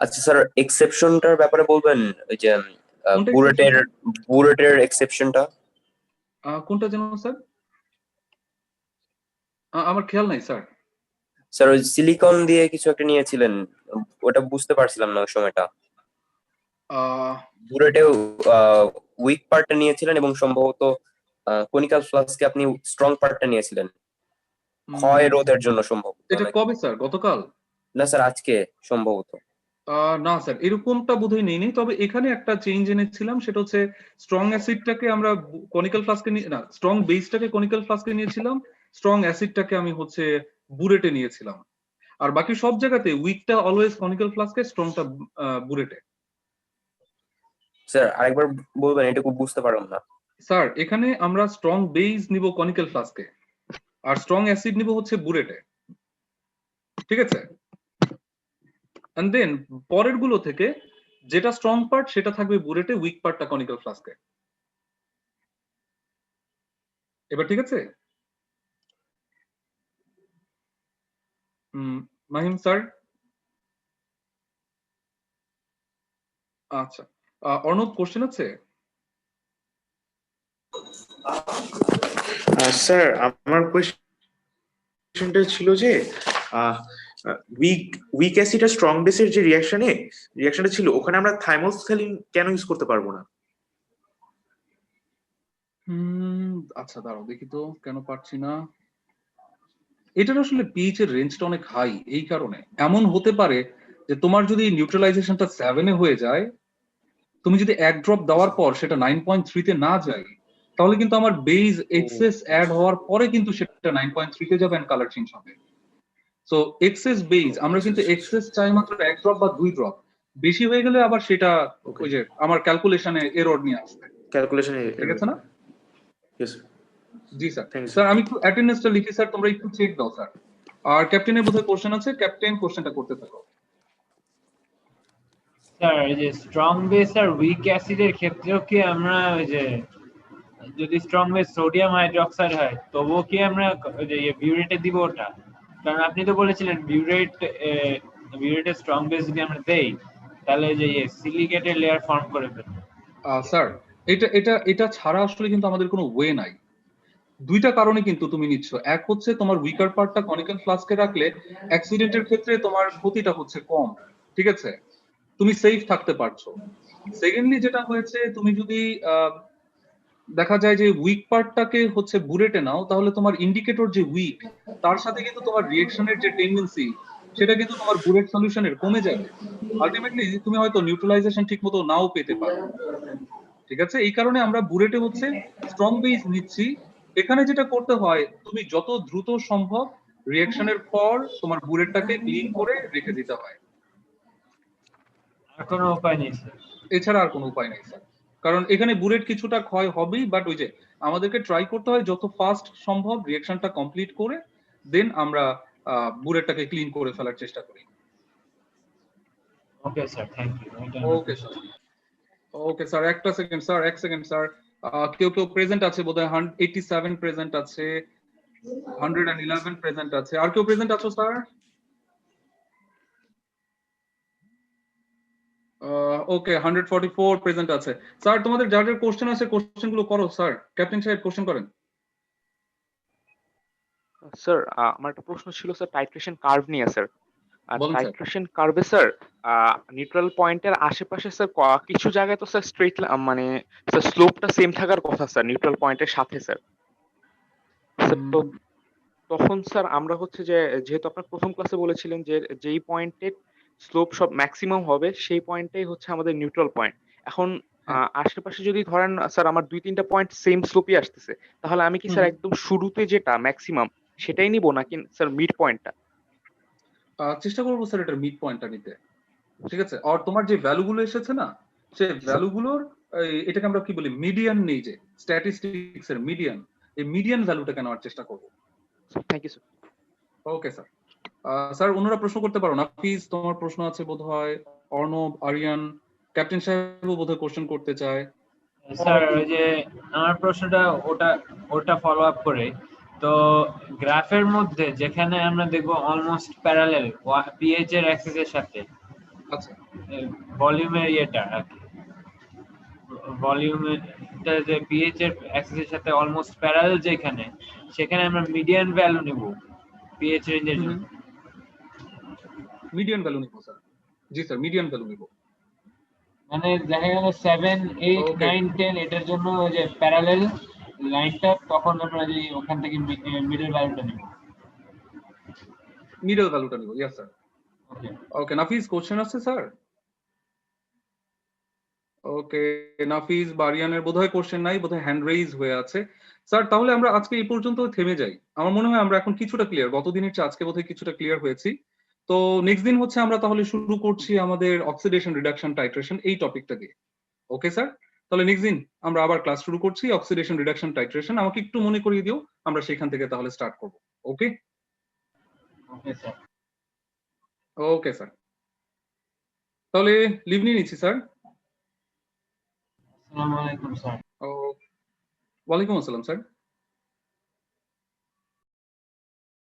আচ্ছা স্যার, এক্সেপশনটার ব্যাপারে বলবেন, ওই যে বুরেটের এক্সেপশনটা কোনটা যেন স্যার, আমার খেয়াল নাই স্যার। স্যার ওই সিলিকন দিয়ে কিছু একটা নিয়েছিলেন, ওটা বুঝতে পারছিলাম না ওই সময়টা। বুরেটে উইক পার্টটা নিয়েছিলেন এবং সম্ভবত কনিক্যাল ফ্লাস্কে আপনি স্ট্রং পার্টটা নিয়েছিলেন ক্ষয় রোধের জন্য সম্ভবত। এটা কবে স্যার, গতকাল? না স্যার, আজকে সম্ভবত। না স্যার, এরকমটা বোধহয় নেই। তবে এখানে একটা চেঞ্জ এনেছিলাম, সেটা হচ্ছে স্ট্রং অ্যাসিডটাকে আমরা কনিক্যাল ফ্লাস্কে না, স্ট্রং বেসটাকে কনিক্যাল ফ্লাস্কে নিয়েছিলাম, স্ট্রং অ্যাসিডটাকে আমি হচ্ছে বুরেটে নিয়েছিলাম। আর বাকি সব জায়গাতে উইকটা অলওয়েজ কনিক্যাল ফ্লাস্কে, স্ট্রংটা বুরেটে। স্যার আরেকবার বলবেন, এটুকু বুঝতে পারলাম না। স্যার এখানে আমরা স্ট্রং বেস নিব কনিক্যাল ফ্লাস্কে, আর স্ট্রং অ্যাসিড নিব হচ্ছে বুরেটে। ঠিক আছে, এন্ড দেন পরের গুলো থেকে যেটা স্ট্রং পার্ট সেটা থাকবে বুরেটে, উইক পার্টটা কনিক্যাল ফ্লাস্কে। এবার ঠিক আছে? মাহিম স্যার। আচ্ছা, অর্ণব কোশ্চেন আছে? স্যার আমার কোয়েশ্চেনটা ছিল যে উইক অ্যাসিড আর স্ট্রং বেসের যে রিঅ্যাকশনটা ছিল, ওখানে আমরা থাইমোলফথ্যালিন কেন ইউজ করতে পারবো না? আচ্ছা দাঁড়াও দেখি তো কেন পারছি না। এটার আসলে পিএইচ এর রেঞ্জটা অনেক হাই, এই কারণে এমন হতে পারে যে তোমার যদি নিউট্রালাইজেশনটা 7 এ হয়ে যায়, তুমি যদি এক ড্রপ দেওয়ার পর সেটা 9.3 তে না যায়, তাহলে কিন্তু আমার বেস এক্সেস অ্যাড হওয়ার পরে কিন্তু সেটা 9.3 তে যাবে এন্ড কালার চেঞ্জ হবে। সো এক্সেস বেস আমরা কিন্তু এক্সেস চাই মাত্র 1 ড্রপ বা 2 ড্রপ, বেশি হয়ে গেলে আবার সেটা Okay. ওই যে আমার ক্যালকুলেশনে এরর নিয়ে আসবে, ক্যালকুলেশন ঠিক আছে না? Yes ji sir. Thank you sir আমি একটু অ্যাটেন্ডেন্সটা লিখি স্যার, তোমরা একটু চেক দাও স্যার। আর ক্যাপ্টেনের বোধহয় কোশ্চেন আছে, ক্যাপ্টেন কোশ্চেনটা করতে থাকো। স্যার এই যে স্ট্রং বেস আর উইক অ্যাসিডের ক্ষেত্রেও কি আমরা ওই যে যদি স্ট্রং বেস সোডিয়াম হাইড্রোক্সাইড হয় তবুও কি আমরা ওই যে বিউরেটে দিব ওটা? কারণ আপনি তো বলেছিলেন বিউরেটের স্ট্রং বেস যদি আমরা দেই তাহলে যে সিলিকেটের লেয়ার ফর্ম করে ফেলবে। স্যার এটা এটা এটা ছাড়া আসলে কিন্তু আমাদের কোনো ওয়ে নাই। দুইটা কারণে কিন্তু তুমি নিচ্ছ, এক হচ্ছে তোমার উইকার পার্টটা কনিক্যাল ফ্লাস্কে রাখলে অ্যাক্সিডেন্টের ক্ষেত্রে তোমার ক্ষতিটা হচ্ছে কম, ঠিক আছে, তুমি সেফ থাকতে পারছো। সেকেন্ডলি যেটা হয়েছে, তুমি যদি দেখা যায় যে উইক পার্টটাকে হচ্ছে বুলেটে নাও, তাহলে তোমার ইন্ডিকেটর যে উইক তার সাথে কিন্তু তোমার রিঅ্যাকশনের যে টেন্ডেন্সি সেটা কিন্তু তোমার বুলেট সলিউশনের কমে যাবে। আলটিমেটলি তুমি হয়তো নিউট্রালাইজেশন ঠিকমতো নাও পেতে পারো, ঠিক আছে। এই কারণে আমরা বুলেটে হচ্ছে স্ট্রং বেস নিচ্ছি। এখানে যেটা করতে হয়, তুমি যত দ্রুত সম্ভব রিঅ্যাকশনের পর তোমার বুলেটটাকে ক্লিন করে রেখে দিতে হয়, আর কোনো উপায় নেই স্যার? এছাড়া আর কোনো উপায় নেই স্যার। কারণ এখানে বুলেট কিছুটা ক্ষয় হবেই, বাট ওই যে আমাদেরকে ট্রাই করতে হয় যত ফাস্ট সম্ভব রিঅ্যাকশনটা কমপ্লিট করে দেন আমরা বুলেটটাকে ক্লিন করে ফেলার চেষ্টা করি। Okay sir, thank you. Okay sir, okay sir, এক সেকেন্ড স্যার। কেউ প্রেজেন্ট আছে বোধহয় 187 প্রেজেন্ট আছে, 111 প্রেজেন্ট আছে, আর কেউ প্রেজেন্ট আছো স্যার? ওকে 144 প্রেজেন্ট আছে। স্যার তোমাদের যার যার কোশ্চেন আছে কোশ্চেন গুলো করো স্যার। ক্যাপ্টেন সাহেব কোশ্চেন করেন। স্যার আমার একটা প্রশ্ন ছিল স্যার টাইট্রেশন কার্ভ নিয়ে স্যার। বলুন স্যার। টাইট্রেশন কার্ভে স্যার নিউট্রাল পয়েন্টের আশেপাশে স্যার কিছু জায়গায় তো স্যার স্ট্রেট মানে স্যার স্লোপটা সেম থাকার কথা স্যার নিউট্রাল পয়েন্টের সাথে স্যার। তো তখন স্যার আমরা হচ্ছে যে যেহেতু আপনার প্রথম ক্লাসে বলেছিলেন যে যেই পয়েন্টের স্লোপ সব ম্যাক্সিমাম হবে সেই পয়েন্টটাই হচ্ছে আমাদের নিউট্রাল পয়েন্ট। এখন আশেপাশে যদি ধরেন স্যার আমার 2-3টা পয়েন্ট সেম স্লোপই আসতেছে, তাহলে আমি কি স্যার একদম শুরুতে যেটা ম্যাক্সিমাম সেটাই নিব নাকি স্যার মিড পয়েন্টটা? চেষ্টা করবো স্যার এটার মিড পয়েন্টটা নিতে, ঠিক আছে। আর তোমার যে ভ্যালুগুলো এসেছে না, সেই ভ্যালুগুলোর এটাকে আমরা কি বলি মিডিয়ান নেই, যে স্ট্যাটিস্টিক্স এর মিডিয়ান, এই মিডিয়ান ভ্যালুটাকে নেওয়ার চেষ্টা করবো। Thank you sir. Okay sir. Sir অন্যরা প্রশ্ন করতে পারো। নাফিস তোমার প্রশ্ন আছে বোধহয়, অর্ণব, আরিয়ান, ক্যাপ্টেন সাহেবও বোধহয় কোশ্চেন করতে চায়। স্যার ওই যে আমার প্রশ্নটা ওটা ফলো আপ করে, তো গ্রাফের মধ্যে যেখানে আমরা দেখবো অলমোস্ট প্যারালাল পিএইচ এর অ্যাক্সিসের সাথে, আচ্ছা ভলিউমের ইয়েটা আর কি, ভলিউমেরটা যে পিএইচ এর অ্যাক্সিসের সাথে অলমোস্ট প্যারালাল যেখানে, সেখানে আমরা মিডিয়ান ভ্যালু নিব পিএইচ রেঞ্জের জন্য। মিডিয়ান ভ্যালু নিব স্যার। জি স্যার, মিডিয়ান ভ্যালু নিব। মানে দেখা গেল 7, 8, 9, 10 এটার জন্য ওই যে প্যারালাল লাইনটা, তখন আমরা যে ওখান থেকে মিডল ভ্যালুটা নিব। মিডল ভ্যালুটা নিব, ইয়েস স্যার। ওকে ওকে নাফিস কোশ্চেন আছে স্যার? ওকে নাফিস, বারিয়ানের বোধহয় কোশ্চেন নাই, বোধহয় হ্যান্ড রেইজ হয়ে আছে। স্যার তাহলে আমরা আজকে এই পর্যন্ত থেমে যাই। আমার মনে হয় আমরা এখন কিছুটা ক্লিয়ার, গতদিনের চেয়ে আজকে বোধহয় কিছুটা ক্লিয়ার হয়েছি। তো নেক্সট দিন হচ্ছে আমরা তাহলে শুরু করছি আমাদের অক্সিডেশন রিডাকশন টাইট্রেশন এই টপিকটা দিয়ে। ওকে স্যার, তাহলে নেক্সট দিন আমরা আবার ক্লাস শুরু করছি অক্সিডেশন রিডাকশন টাইট্রেশন। আমাকে একটু মনে করিয়ে দিও, আমরা সেখান থেকে তাহলে স্টার্ট করব। ওকে ওকে স্যার। ওকে স্যার, তাহলে লিভ নিয়ে নিচ্ছি স্যার। আসসালামু আলাইকুম স্যার। ওয়ালাইকুম আসসালাম স্যার।